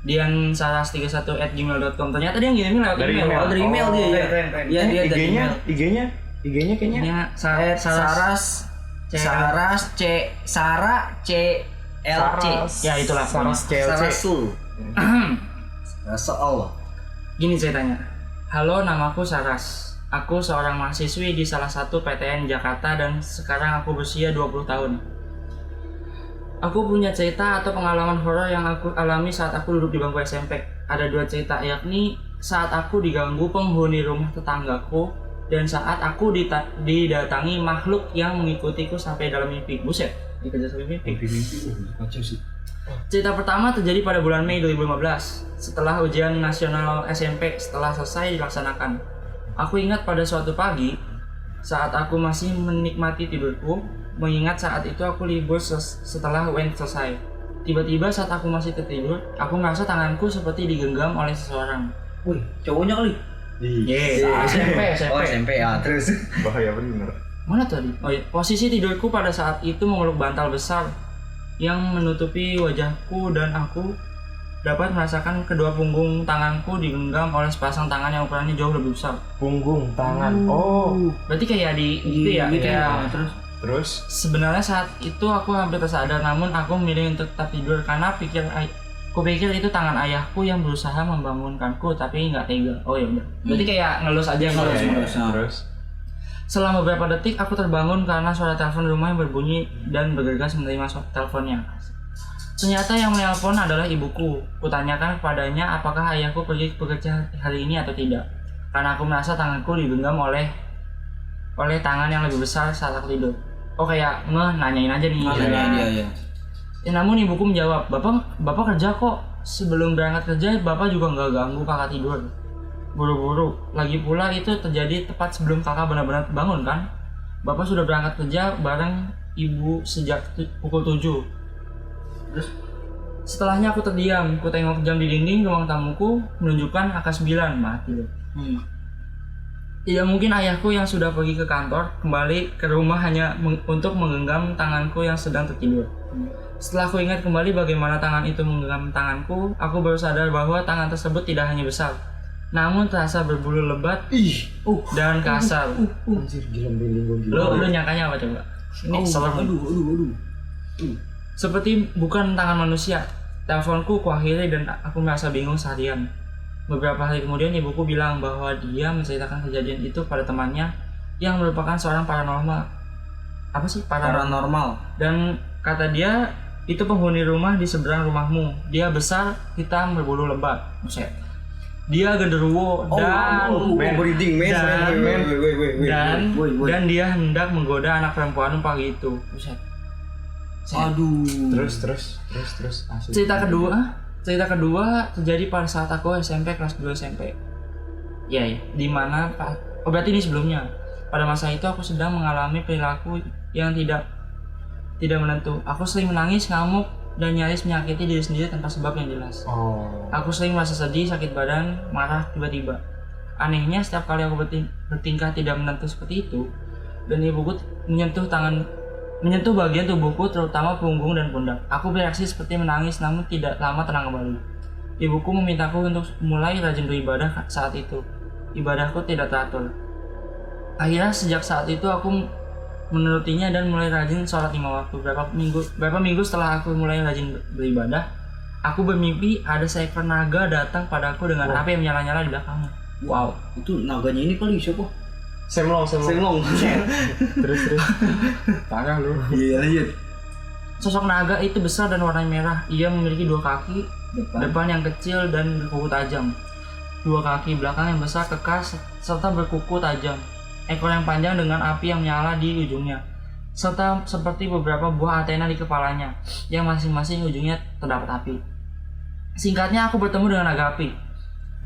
diansaras31@gmail.com. Ternyata dia ngirimin lewat Dari email. Dari email dia ya. Keren. Iya, dia dari email. IG-nya kayaknya Ini Saras CLC. Ya itulah. Saras CLC. Allah. Gini ceritanya. Halo, namaku Saras. Aku seorang mahasiswi di salah satu PTN Jakarta dan sekarang aku berusia 20 tahun. Aku punya cerita atau pengalaman horor yang aku alami saat aku duduk di bangku SMP. Ada 2 cerita, yakni saat aku diganggu penghuni rumah tetanggaku dan saat aku didatangi makhluk yang mengikutiku sampai dalam mimpi. Buset, dikejar sampai mimpi. Kacau sih. Cerita pertama terjadi pada bulan Mei 2015, setelah ujian nasional SMP setelah selesai dilaksanakan. Aku ingat pada suatu pagi, saat aku masih menikmati tidurku, mengingat saat itu aku libur setelah UN selesai. tiba-tiba saat aku masih tertidur, aku merasa tanganku seperti digenggam oleh seseorang. Wih, cowoknya kali. SMP. Oh, SMP ya, terus. Bahaya bener. Mana tadi? Oh iya, posisi tidurku pada saat itu memeluk bantal besar yang menutupi wajahku dan aku dapat merasakan kedua punggung tanganku digenggam oleh sepasang tangan yang ukurannya jauh lebih besar. Punggung, tangan. Oh. Berarti kayak di gitu ya? Gitu ya. Kayak Terus sebenarnya saat itu aku hampir tersadar, namun aku memilih untuk tetap tidur karena aku pikir itu tangan ayahku yang berusaha membangunkanku, tapi nggak tega. Oh ya udah. Berarti kayak ngelus aja ngelus. Terus Selama beberapa detik aku terbangun karena suara telepon rumah yang berbunyi dan bergegas menerima teleponnya. Ternyata yang menelpon adalah ibuku. Kutanyakan kepadanya apakah ayahku pergi bekerja hari ini atau tidak. Karena aku merasa tanganku digenggam oleh tangan yang lebih besar saat aku tidur. Oh kayak nanyain aja nih. Iya. Namun ibuku menjawab, bapak kerja kok. Sebelum berangkat kerja, bapak juga nggak ganggu kakak tidur. Buru-buru. Lagi pula itu terjadi tepat sebelum kakak benar-benar bangun kan. Bapak sudah berangkat kerja bareng ibu sejak pukul 7. Terus setelahnya aku terdiam. Ku tengok jam di dinding ruang tamuku menunjukkan angka 9. Mati loh. Tidak mungkin ayahku yang sudah pergi ke kantor kembali ke rumah hanya untuk menggenggam tanganku yang sedang tertidur. Setelah aku ingat kembali bagaimana tangan itu menggenggam tanganku, aku baru sadar bahwa tangan tersebut tidak hanya besar, namun terasa berbulu lebat dan kasar. anjir gila merinding gua gila. Lo nyangkanya apa coba? Ini serem. Aduh. Seperti bukan tangan manusia. Teleponku kuakhiri dan aku merasa bingung seharian. Beberapa hari kemudian ibuku bilang bahwa dia menceritakan kejadian itu pada temannya yang merupakan seorang paranormal. Apa sih Paranormal. Dan kata dia itu penghuni rumah di seberang rumahmu. Dia besar, hitam, berbulu lebat. Buset. Dia genderuwo dan dia hendak menggoda anak perempuan pagi itu. Buset. Aduh. Terus asli. Cerita kedua terjadi pada saat aku SMP kelas 2 SMP. Ya, di mana berarti ini sebelumnya. Pada masa itu aku sedang mengalami perilaku yang tidak menentu. Aku sering menangis, ngamuk, dan nyaris menyakiti diri sendiri tanpa sebab yang jelas. Aku sering merasa sedih, sakit badan, marah tiba-tiba. Anehnya setiap kali aku bertingkah tidak menentu seperti itu, dan ibuku menyentuh bagian tubuhku terutama punggung dan pundak. Aku bereaksi seperti menangis namun tidak lama tenang kembali. Ibuku memintaku untuk mulai rajin beribadah saat itu. Ibadahku tidak teratur. Akhirnya sejak saat itu aku menurutinya dan mulai rajin sholat 5 waktu. Berapa minggu setelah aku mulai rajin beribadah, aku bermimpi ada seekor naga datang padaku dengan api yang menyala-nyala di belakangnya. Wow, itu naganya ini kali siapa? Semlong. terus. Parah lu. Iya, lanjut. Sosok naga itu besar dan warna merah. Ia memiliki 2 kaki depan yang kecil dan berkuku tajam. 2 kaki belakang yang besar kekar serta berkuku tajam. Ekor yang panjang dengan api yang menyala di ujungnya. Serta seperti beberapa buah antena di kepalanya yang masing-masing ujungnya terdapat api. Singkatnya aku bertemu dengan naga api.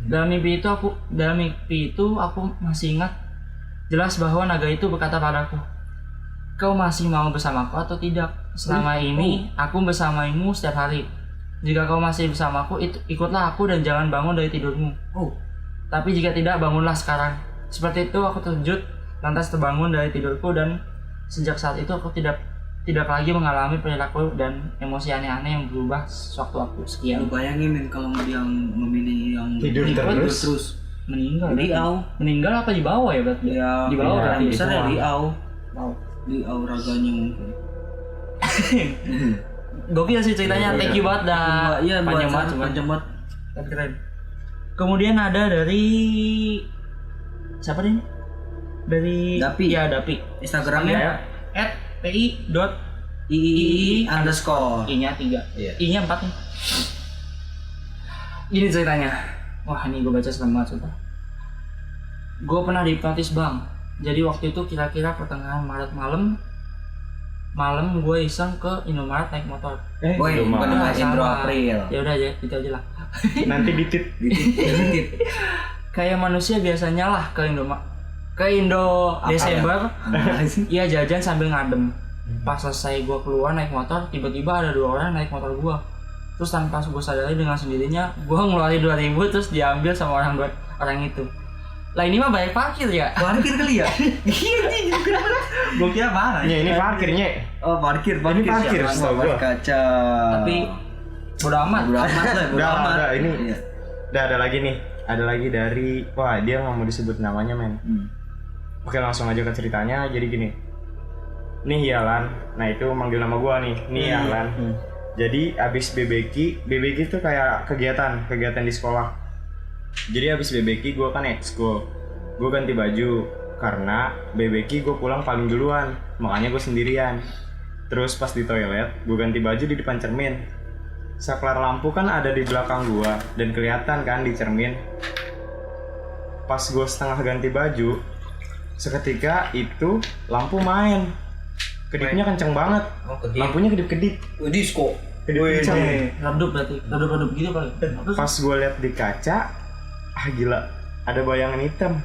Dalam mimpi itu aku masih ingat jelas bahwa naga itu berkata padaku, "Kau masih mau bersamaku atau tidak? Selama ini aku bersamamu setiap hari. Jika kau masih bersamaku, ikutlah aku dan jangan bangun dari tidurmu. Tapi jika tidak, bangunlah sekarang." Seperti itu aku terkejut, lantas terbangun dari tidurku dan sejak saat itu aku tidak lagi mengalami perilaku dan emosi aneh-aneh yang berubah sewaktu-waktu. Sekian. Lu bayangin kalau dia memilih yang tidur terus. Meninggal apa di bawah ya berarti? Ya, di bawah berarti. Besar ya di raganya mungkin. Gokil sih ceritanya, thank you banget dah. Iya, panjang banget. Keren. Kemudian ada dari siapa nih? Dari Dapi. Ya, Dapi. Instagramnya @pi.ii_. I-nya 3. Iya. I-nya 4 nih. Gini ceritanya. Wah, ini gue baca serem banget sumpah. Gue pernah dihipnotis bang. Jadi waktu itu kira-kira pertengahan Maret malam gue iseng ke Indomaret naik motor. Bukan April. Ya udah aja, gitu aja lah. Nanti ditit. Kayak manusia biasanya lah ke Indo Desember. Iya jajan sambil ngadem. Pas selesai gue keluar naik motor, tiba-tiba ada 2 orang naik motor gue. Terus tanpa gue sadari dengan sendirinya gue ngeluarin 2.000 terus diambil sama orang itu. Lah ini mah bayar parkir ya? Parkir kali ya? Iya, gue kira parah. Ini parkirnya. Oh, parkir. Ini parkir, Siapa? setahu gua. Kaca. Tapi bodo amat. Bodo amat lah, bodo amat. Udah, ini. Iya. Udah ada lagi nih. Ada lagi dari, wah dia nggak mau disebut namanya men. Oke langsung aja ke ceritanya. Jadi gini. Nih Yalan. Nah itu manggil nama gua nih. Nih Yalan. Jadi abis BBQ itu kayak kegiatan di sekolah. Jadi abis BBQ gue kan ekskul, gue ganti baju karena BBQ gue pulang paling duluan, makanya gue sendirian. Terus pas di toilet, gue ganti baju di depan cermin. Saklar lampu kan ada di belakang gue dan kelihatan kan di cermin. Pas gue setengah ganti baju, seketika itu lampu main. Kedipnya kenceng banget. Lampunya kedip-kedip. Disco. Kedip kenceng. Redup berarti. Redup gitu kali. Pas gue liat di kaca, gila, ada bayangan hitam.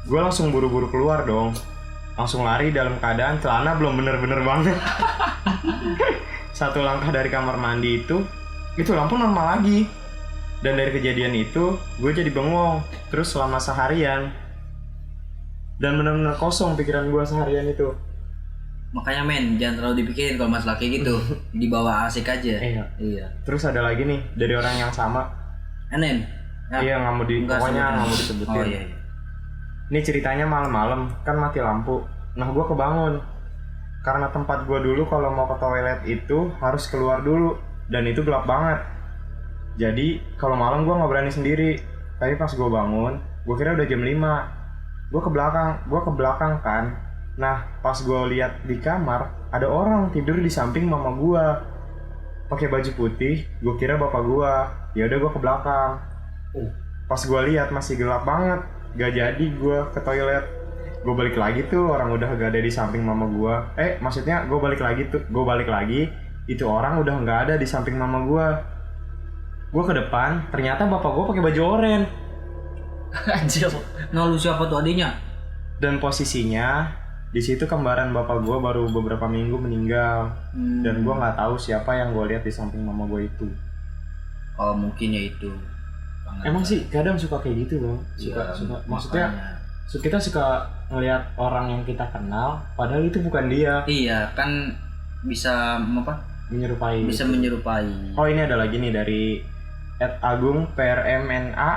Gue langsung buru-buru keluar dong. Langsung lari dalam keadaan celana belum bener-bener banget. Satu langkah dari kamar mandi itu lampu normal lagi. Dan dari kejadian itu, gue jadi bengong. Terus selama seharian. Dan bener-bener kosong pikiran gue seharian itu. Makanya men, jangan terlalu dipikirin kalau masalah kayak gitu. Dibawa asik aja. Iya. Terus ada lagi nih, dari orang yang sama. Enen? Iya, nggak mau pokoknya nggak mau disebutin. Oh iya. Ini ceritanya malam-malam, kan mati lampu. Nah, gue kebangun. Karena tempat gue dulu kalau mau ke toilet itu harus keluar dulu. Dan itu gelap banget. Jadi, kalau malam gue nggak berani sendiri. Tapi pas gue bangun, gue kira udah jam 5. Gue ke belakang kan. Nah, pas gue lihat di kamar, ada orang tidur di samping mama gue. Pakai baju putih, gue kira bapak gue. Ya udah gue ke belakang. Pas gue lihat masih gelap banget, gak jadi gue ke toilet. Gue balik lagi tuh, orang udah gak ada di samping mama gue. Maksudnya gue balik lagi, itu orang udah gak ada di samping mama gue. Gue ke depan, ternyata bapak gue pakai baju oranye. Anjir. Nah lu siapa tuh adiknya? Dan posisinya di situ kembaran bapak gue baru beberapa minggu meninggal. Dan gue nggak tahu siapa yang gue lihat di samping mama gue itu. Oh mungkin ya itu. Emang sih kadang suka kayak gitu loh. Suka. Maksudnya kita suka ngelihat orang yang kita kenal, padahal itu bukan dia. Iya kan bisa apa? Menyerupai. Bisa gitu. menyerupai. Oh ini ada lagi nih dari @agung_prmna_.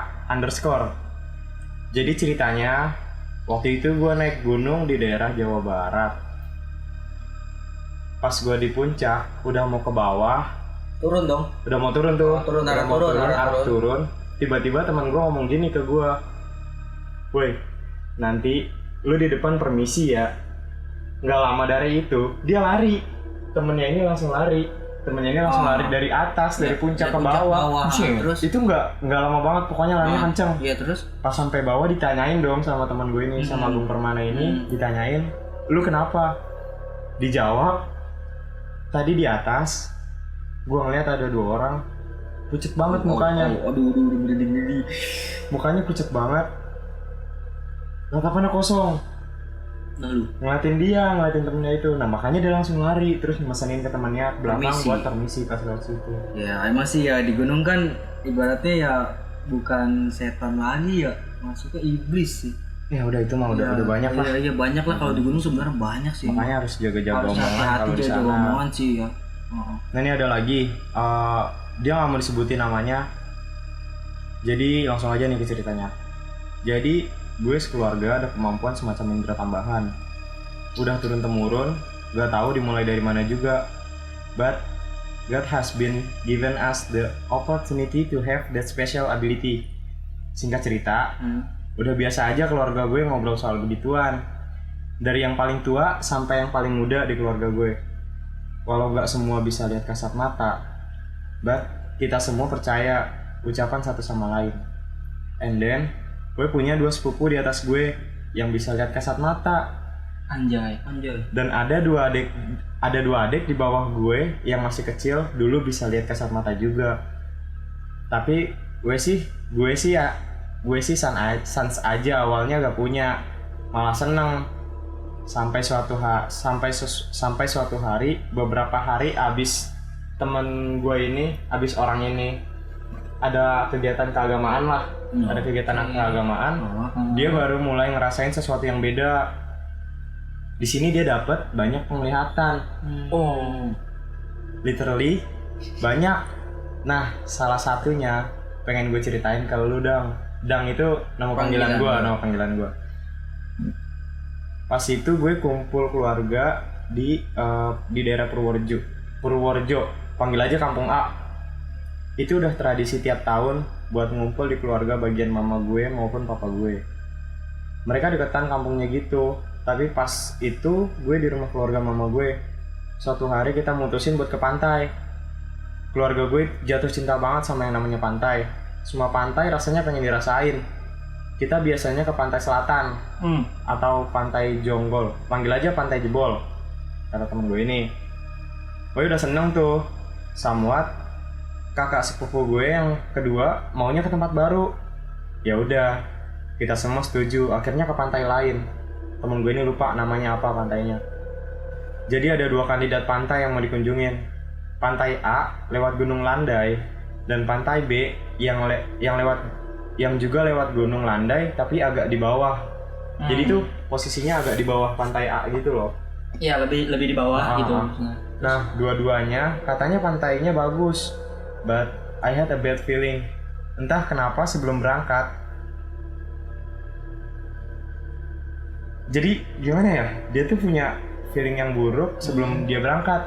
Jadi ceritanya waktu itu gue naik gunung di daerah Jawa Barat. Pas gue di puncak, udah mau ke bawah. Turun dong. Udah mau turun tuh. Arah turun. Tiba-tiba teman gue ngomong gini ke gue. Woi, nanti lu di depan permisi ya. Nggak lama dari itu, dia lari. Temennya ini langsung lari dari atas, dari puncak ke bawah. Terus itu nggak lama banget, pokoknya larinya kenceng. Iya terus? Pas sampai bawah ditanyain dong sama teman gue ini, sama Agung Permana ini, ditanyain, lu kenapa? Dijawab, tadi di atas, gue ngeliat ada 2 orang, pucet banget mukanya. Aduh, Mukanya pucet banget. Tatapannya kosong. Lalu Ngeliatin temennya itu. Nah makanya dia langsung lari, terus mesenin ke temannya belakang buat permisi pas lewat situ. Ya emang sih ya, di gunung kan ibaratnya ya bukan setan lagi ya, masuknya iblis sih. Ya udah itu mah udah banyak lah. Iya banyak lah, kalau di gunung sebenarnya banyak sih. Makanya harus jaga-jaga omongan kalau di sana. Omongan sih ya. Nah ini ada lagi, dia nggak mau disebutin namanya. Jadi langsung aja nih ke ceritanya. Jadi gue sekeluarga ada kemampuan semacam indera tambahan. Udah turun temurun, gak tahu dimulai dari mana juga. But God has been given us the opportunity to have that special ability. Singkat cerita, udah biasa aja keluarga gue ngobrol soal begituan. Dari yang paling tua sampai yang paling muda di keluarga gue. Walau gak semua bisa lihat kasat mata, but kita semua percaya ucapan satu sama lain. And then gue punya 2 sepupu di atas gue yang bisa lihat kasat mata. Anjay. Dan ada 2 adik di bawah gue yang masih kecil dulu bisa lihat kasat mata juga. Tapi gue sih sans aja awalnya gak punya, malah seneng. Sampai suatu hari beberapa hari abis temen gue ini abis orang ini ada kegiatan keagamaan lah, ada kegiatan keagamaan, dia baru mulai ngerasain sesuatu yang beda. Di sini dia dapat banyak penglihatan. Literally banyak. Nah, salah satunya pengen gue ceritain ke lu, Dang. Dang itu nama panggilan gue. Pas itu gue kumpul keluarga di daerah Purworejo, panggil aja Kampung A. Itu udah tradisi tiap tahun buat ngumpul di keluarga bagian mama gue maupun papa gue. Mereka deketan kampungnya gitu. Tapi pas itu gue di rumah keluarga mama gue. Suatu hari kita mutusin buat ke pantai. Keluarga gue jatuh cinta banget sama yang namanya pantai. Semua pantai rasanya pengen dirasain. Kita biasanya ke pantai selatan atau pantai Jonggol. Panggil aja pantai Jebol, kata temen gue ini. Gue udah seneng tuh. Somewhat kakak sepupu gue yang kedua maunya ke tempat baru. Ya udah, kita semua setuju. Akhirnya ke pantai lain. Temen gue ini lupa namanya apa pantainya. Jadi ada 2 kandidat pantai yang mau dikunjungin. Pantai A lewat Gunung Landai dan pantai B yang juga lewat Gunung Landai tapi agak di bawah. Jadi tuh posisinya agak di bawah pantai A gitu loh. Iya, lebih di bawah gitu. Nah, dua-duanya katanya pantainya bagus. But I had a bad feeling. Entah kenapa sebelum berangkat. Jadi gimana ya? Dia tuh punya feeling yang buruk sebelum dia berangkat.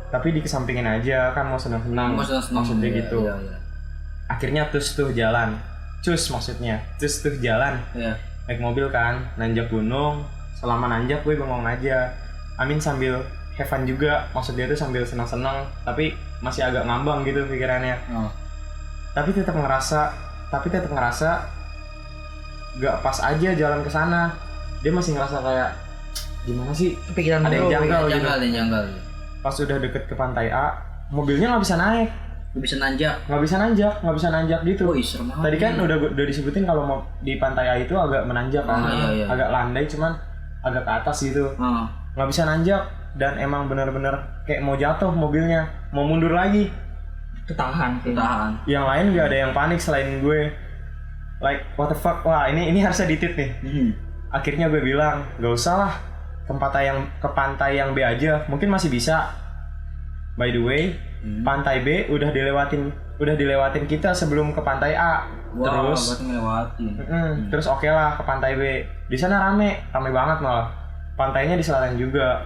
Tapi dikesampingin aja, kan mau senang-senang. Maksudnya gitu. Iya. Akhirnya terus tuh jalan. Terus tuh jalan. Iya. Naik mobil kan, nanjak gunung. Selama nanjak gue bengong aja. Amin sambil have fun juga. Maksud dia tuh sambil senang-senang, tapi masih agak ngambang gitu pikirannya. Tapi tetap ngerasa gak pas aja jalan ke sana. Dia masih ngerasa kayak gimana sih? Kepikiran ada yang janggal gitu. Janggal. Pas udah deket ke pantai A, mobilnya nggak bisa naik. Nggak bisa nanjak gitu. Serem banget. Tadi kan udah disebutin kalau mau di pantai A itu agak menanjak kan, agak landai cuman agak ke atas gitu. Nggak bisa nanjak dan emang benar-benar kayak mau jatuh mobilnya, mau mundur lagi. Ketahan. Yang lain nggak ada yang panik selain gue. Like what the fuck, wah ini harusnya ditit nih. Akhirnya gue bilang nggak usah lah, ke pantai yang B aja, mungkin masih bisa. By the way, pantai B udah dilewatin kita sebelum ke pantai A. Terus oke lah ke pantai B. Di sana rame banget malah. Pantainya di selatan juga.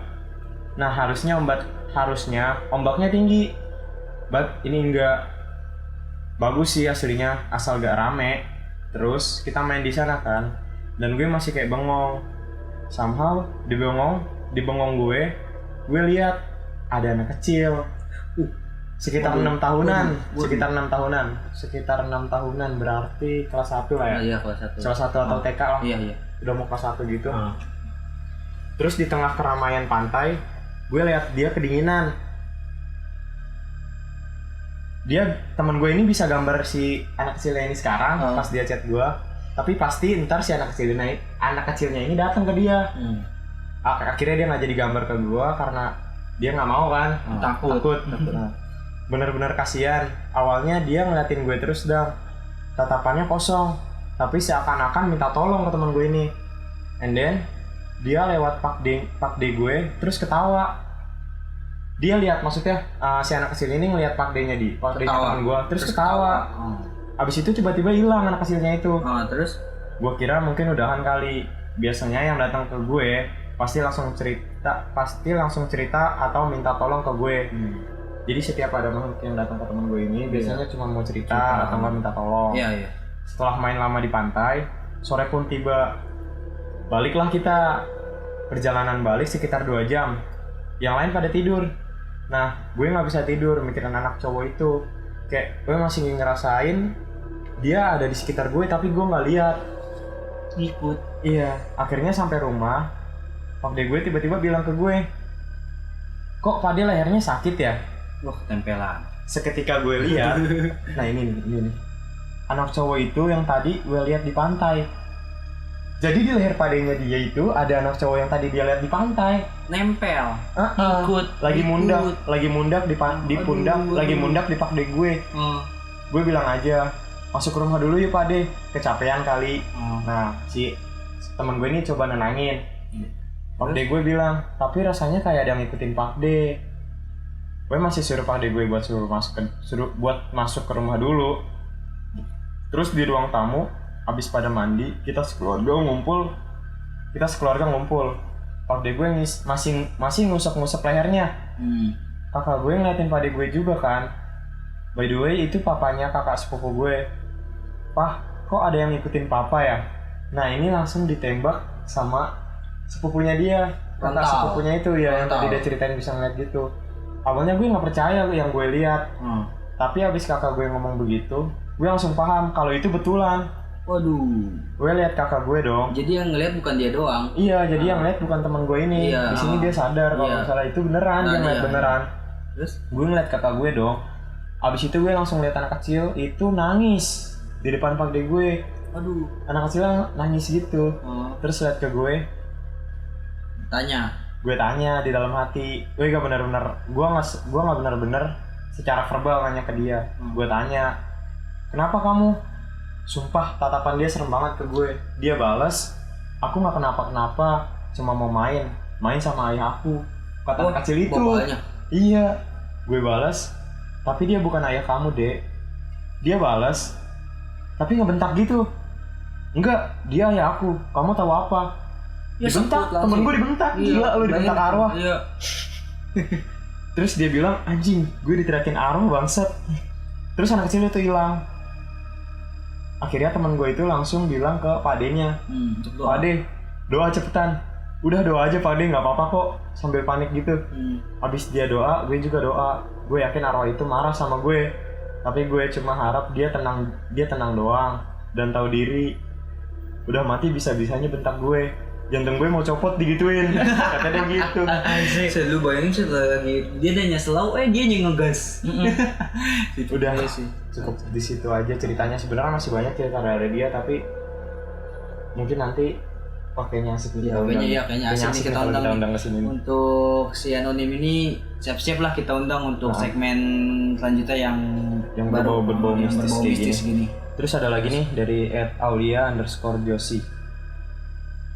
Nah harusnya ombaknya tinggi. But ini enggak. Bagus sih aslinya, asal gak rame. Terus kita main di sana kan. Dan gue masih kayak bengong. Somehow di bengong gue lihat ada anak kecil. Sekitar 6 tahunan. Sekitar 6 tahunan berarti kelas 1 lah ya. Iya, kelas 1. Kelas 1 atau TK lah. Iya. Udah mau kelas 1 gitu. Terus di tengah keramaian pantai, gue lihat dia kedinginan. Temen gue ini bisa gambar si anak kecilnya ini sekarang pas dia chat gue. Tapi pasti ntar si anak kecilnya ini datang ke dia. Akhirnya dia nggak jadi gambar ke gue karena dia nggak mau kan, takut. Bener-bener kasihan. Awalnya dia ngeliatin gue terus, tatapannya kosong, tapi seakan-akan minta tolong ke teman gue ini. And then dia lewat pak D gue terus ketawa. Dia lihat, maksudnya si anak kecil ini ngeliat pak D-nya teman gue terus ketawa. Abis itu tiba-tiba hilang anak kecilnya itu. Terus gue kira mungkin udahan kali. Biasanya yang datang ke gue pasti langsung cerita atau minta tolong ke gue. Jadi setiap ada makhluk yang datang ke temen gue ini biasanya cuma mau cerita atau nggak minta tolong. Iya. Setelah main lama di pantai, sore pun tiba. Baliklah kita. Perjalanan balik sekitar 2 jam. Yang lain pada tidur. Nah, gue nggak bisa tidur mikirin anak cowok itu. Kayak gue masih ngerasain dia ada di sekitar gue tapi gue nggak lihat. Ngikut. Iya. Akhirnya sampai rumah, Pak D gue tiba-tiba bilang ke gue, kok Pak D lehernya sakit ya? Wah, tempelan. Seketika gue lihat, nah ini nih. Anak cowok itu yang tadi gue lihat di pantai. Jadi di leher Pak D-nya dia itu ada anak cowok yang tadi dia lihat di pantai. nempel. Ikut. Lagi mundak di pundak, lagi mundak di pak de gue. Gue bilang aja, masuk ke rumah dulu yuk Pak De, kecapean kali. Nah, si temen gue ini coba nenangin. Pak De gue bilang, tapi rasanya kayak ada yang ngikutin Pak De. Gue masih suruh Pak De gue buat suruh masuk ke rumah dulu. Terus di ruang tamu, habis pada mandi, kita sekeluarga ngumpul. Pak De gue masih ngusap lehernya. Kakak gue ngeliatin Pak De gue juga kan. By the way, itu papanya kakak sepupu gue. Pah, kok ada yang ngikutin papa ya? Nah, ini langsung ditembak sama sepupunya dia. Kakak sepupunya itu ya, yang tadi dia ceritain bisa ngeliat gitu. Awalnya gue gak percaya yang gue lihat. Tapi abis kakak gue ngomong begitu, gue langsung paham kalau itu betulan. Waduh. Gue lihat kakak gue dong. Jadi yang ngeliat bukan dia doang. Iya, jadi yang ngeliat bukan teman gue ini. Di sini dia sadar kalau misalnya itu beneran, dia ngeliat beneran. Terus gue ngeliat kakak gue dong. Abis itu gue langsung lihat anak kecil itu nangis di depan Pak De gue. Aduh. Anak kecil nangis gitu. Terus lihat ke gue. Gue tanya di dalam hati. Gue gak benar-benar secara verbal nanya ke dia. Gue tanya, kenapa kamu? Sumpah tatapan dia serem banget ke gue. Dia balas, aku gak kenapa-kenapa, cuma mau main sama ayah aku. Kata anak kecil itu. Bapaknya. Iya. Gue balas, tapi dia bukan ayah kamu, Dek. Dia balas, tapi ngebentak gitu. Enggak, dia ayah aku. Kamu tahu apa? Ya, dibentak, temen gue dibentak. Gila, lu dibentak arwah. Iya. Terus dia bilang, anjing, gue diteriakin arwah bangsat. Terus anak kecil itu hilang. Akhirnya temen gue itu langsung bilang ke Pak De-nya, Pak De, doa cepetan. Udah doa aja Pak De, gak apa-apa kok. Sambil panik gitu. Habis dia doa, gue juga doa. Gue yakin arwah itu marah sama gue, tapi gue cuma harap dia tenang doang dan tahu diri. Udah mati bisa-bisanya bentak gue, jantung gue mau copot digituin. Kata dia gitu. Lu bayangin lagi dia nanya selau, dia ngegas. Udah sih, cukup di situ aja ceritanya. Sebenarnya masih banyak cerita dari dia, tapi mungkin nanti kayaknya asik nih kayaknya asik nih kita undang kesini. Untuk si anonim ini siap-siap lah kita undang untuk segmen selanjutnya yang berbau mistis gini. Terus ada lagi nih dari @aulia_josi.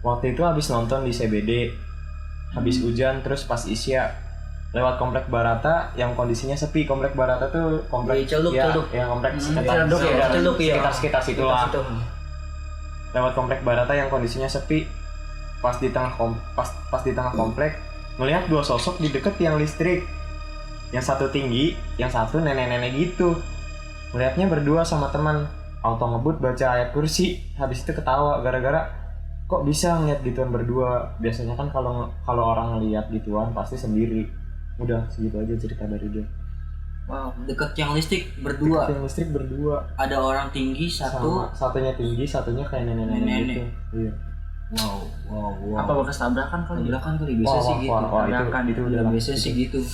Waktu itu habis nonton di CBD, habis hujan, terus pas isya lewat komplek Barata yang kondisinya sepi. Komplek Barata tuh komplek Celuk. Ya komplek sekitar situ lah. Lewat komplek Barata yang kondisinya sepi. Pas di tengah komplek ngelihat dua sosok di deket tiang listrik. Yang satu tinggi, yang satu nenek-nenek gitu. Melihatnya berdua sama teman. Auto ngebut baca ayat kursi. Habis itu ketawa gara-gara kok bisa ngeliat gituan berdua. Biasanya kan kalau orang ngeliat gituan pasti sendiri. Udah segitu aja cerita dari dia. Wow, deket tiang listrik berdua. Ada orang tinggi satunya tinggi, satunya kayak nenek-nenek gitu. Iya. Wow. Apa bekas tabrakan kali? Biasa sih gitu. Itu udah biasa sih gitu.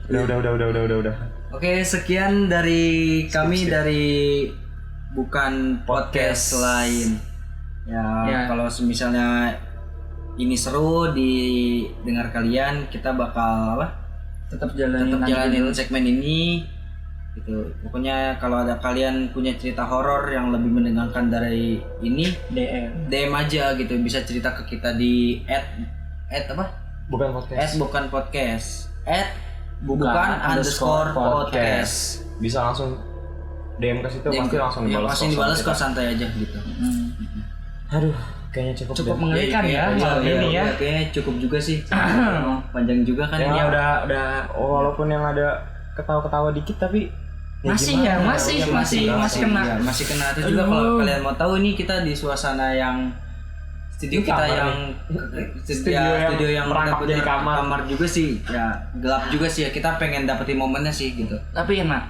Udah. Oke, sekian dari kami dari bukan podcast lain. Ya. Kalau misalnya ini seru didengar kalian, kita bakal tetap jalanin segmen ini gitu. Pokoknya kalau ada kalian punya cerita horor yang lebih menegangkan dari ini, DM aja gitu. Bisa cerita ke kita di bukan podcast @bukan_podcast. Bisa langsung DM ke situ, pasti langsung dibalas. Pasti dibalas kok, santai aja gitu. Aduh, kayaknya cukup mengerikan ya malam ini ya. Kayaknya cukup juga sih. Panjang juga kan ya. Udah. Walaupun yang ada ketawa-ketawa dikit tapi masih kena. Masih kena. Itu juga kalau kalian mau tahu ini kita di suasana yang studio yang merangkap jadi kamar juga sih. Ya, gelap juga sih ya. Kita pengen dapetin momennya sih gitu. Tapi enak.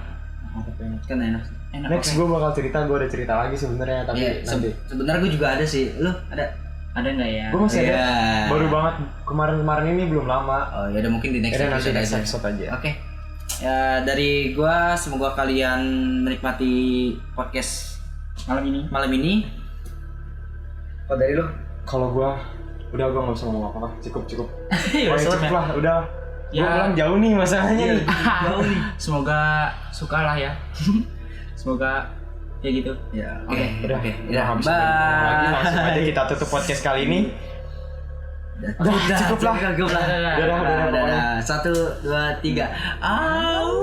Enak. Next gue bakal cerita, gue ada cerita lagi sebenarnya, tapi nanti. Sebenarnya gue juga ada sih. Lu ada nggak ya? Gue masih ada. Baru banget kemarin ini belum lama. Oh ya udah, mungkin di next episode aja. Oke. Ya, dari gue semoga kalian menikmati podcast malam ini. Kok dari lu? Kalau gue Udah gue nggak usah ngomong apa-apa. Cukup. Ya, Cukup lah, udah. Ya. Gue bilang jauh nih masalahnya nih. Jauh nih. Semoga suka lah ya. Semoga ya gitu. Ya, Oke. Udah habis Bye. lagi langsung aja kita tutup podcast kali ini. Udah, cukup lah. Cukup lah. Dadah. Dadah. Dadah. 1, 2, 3. Au.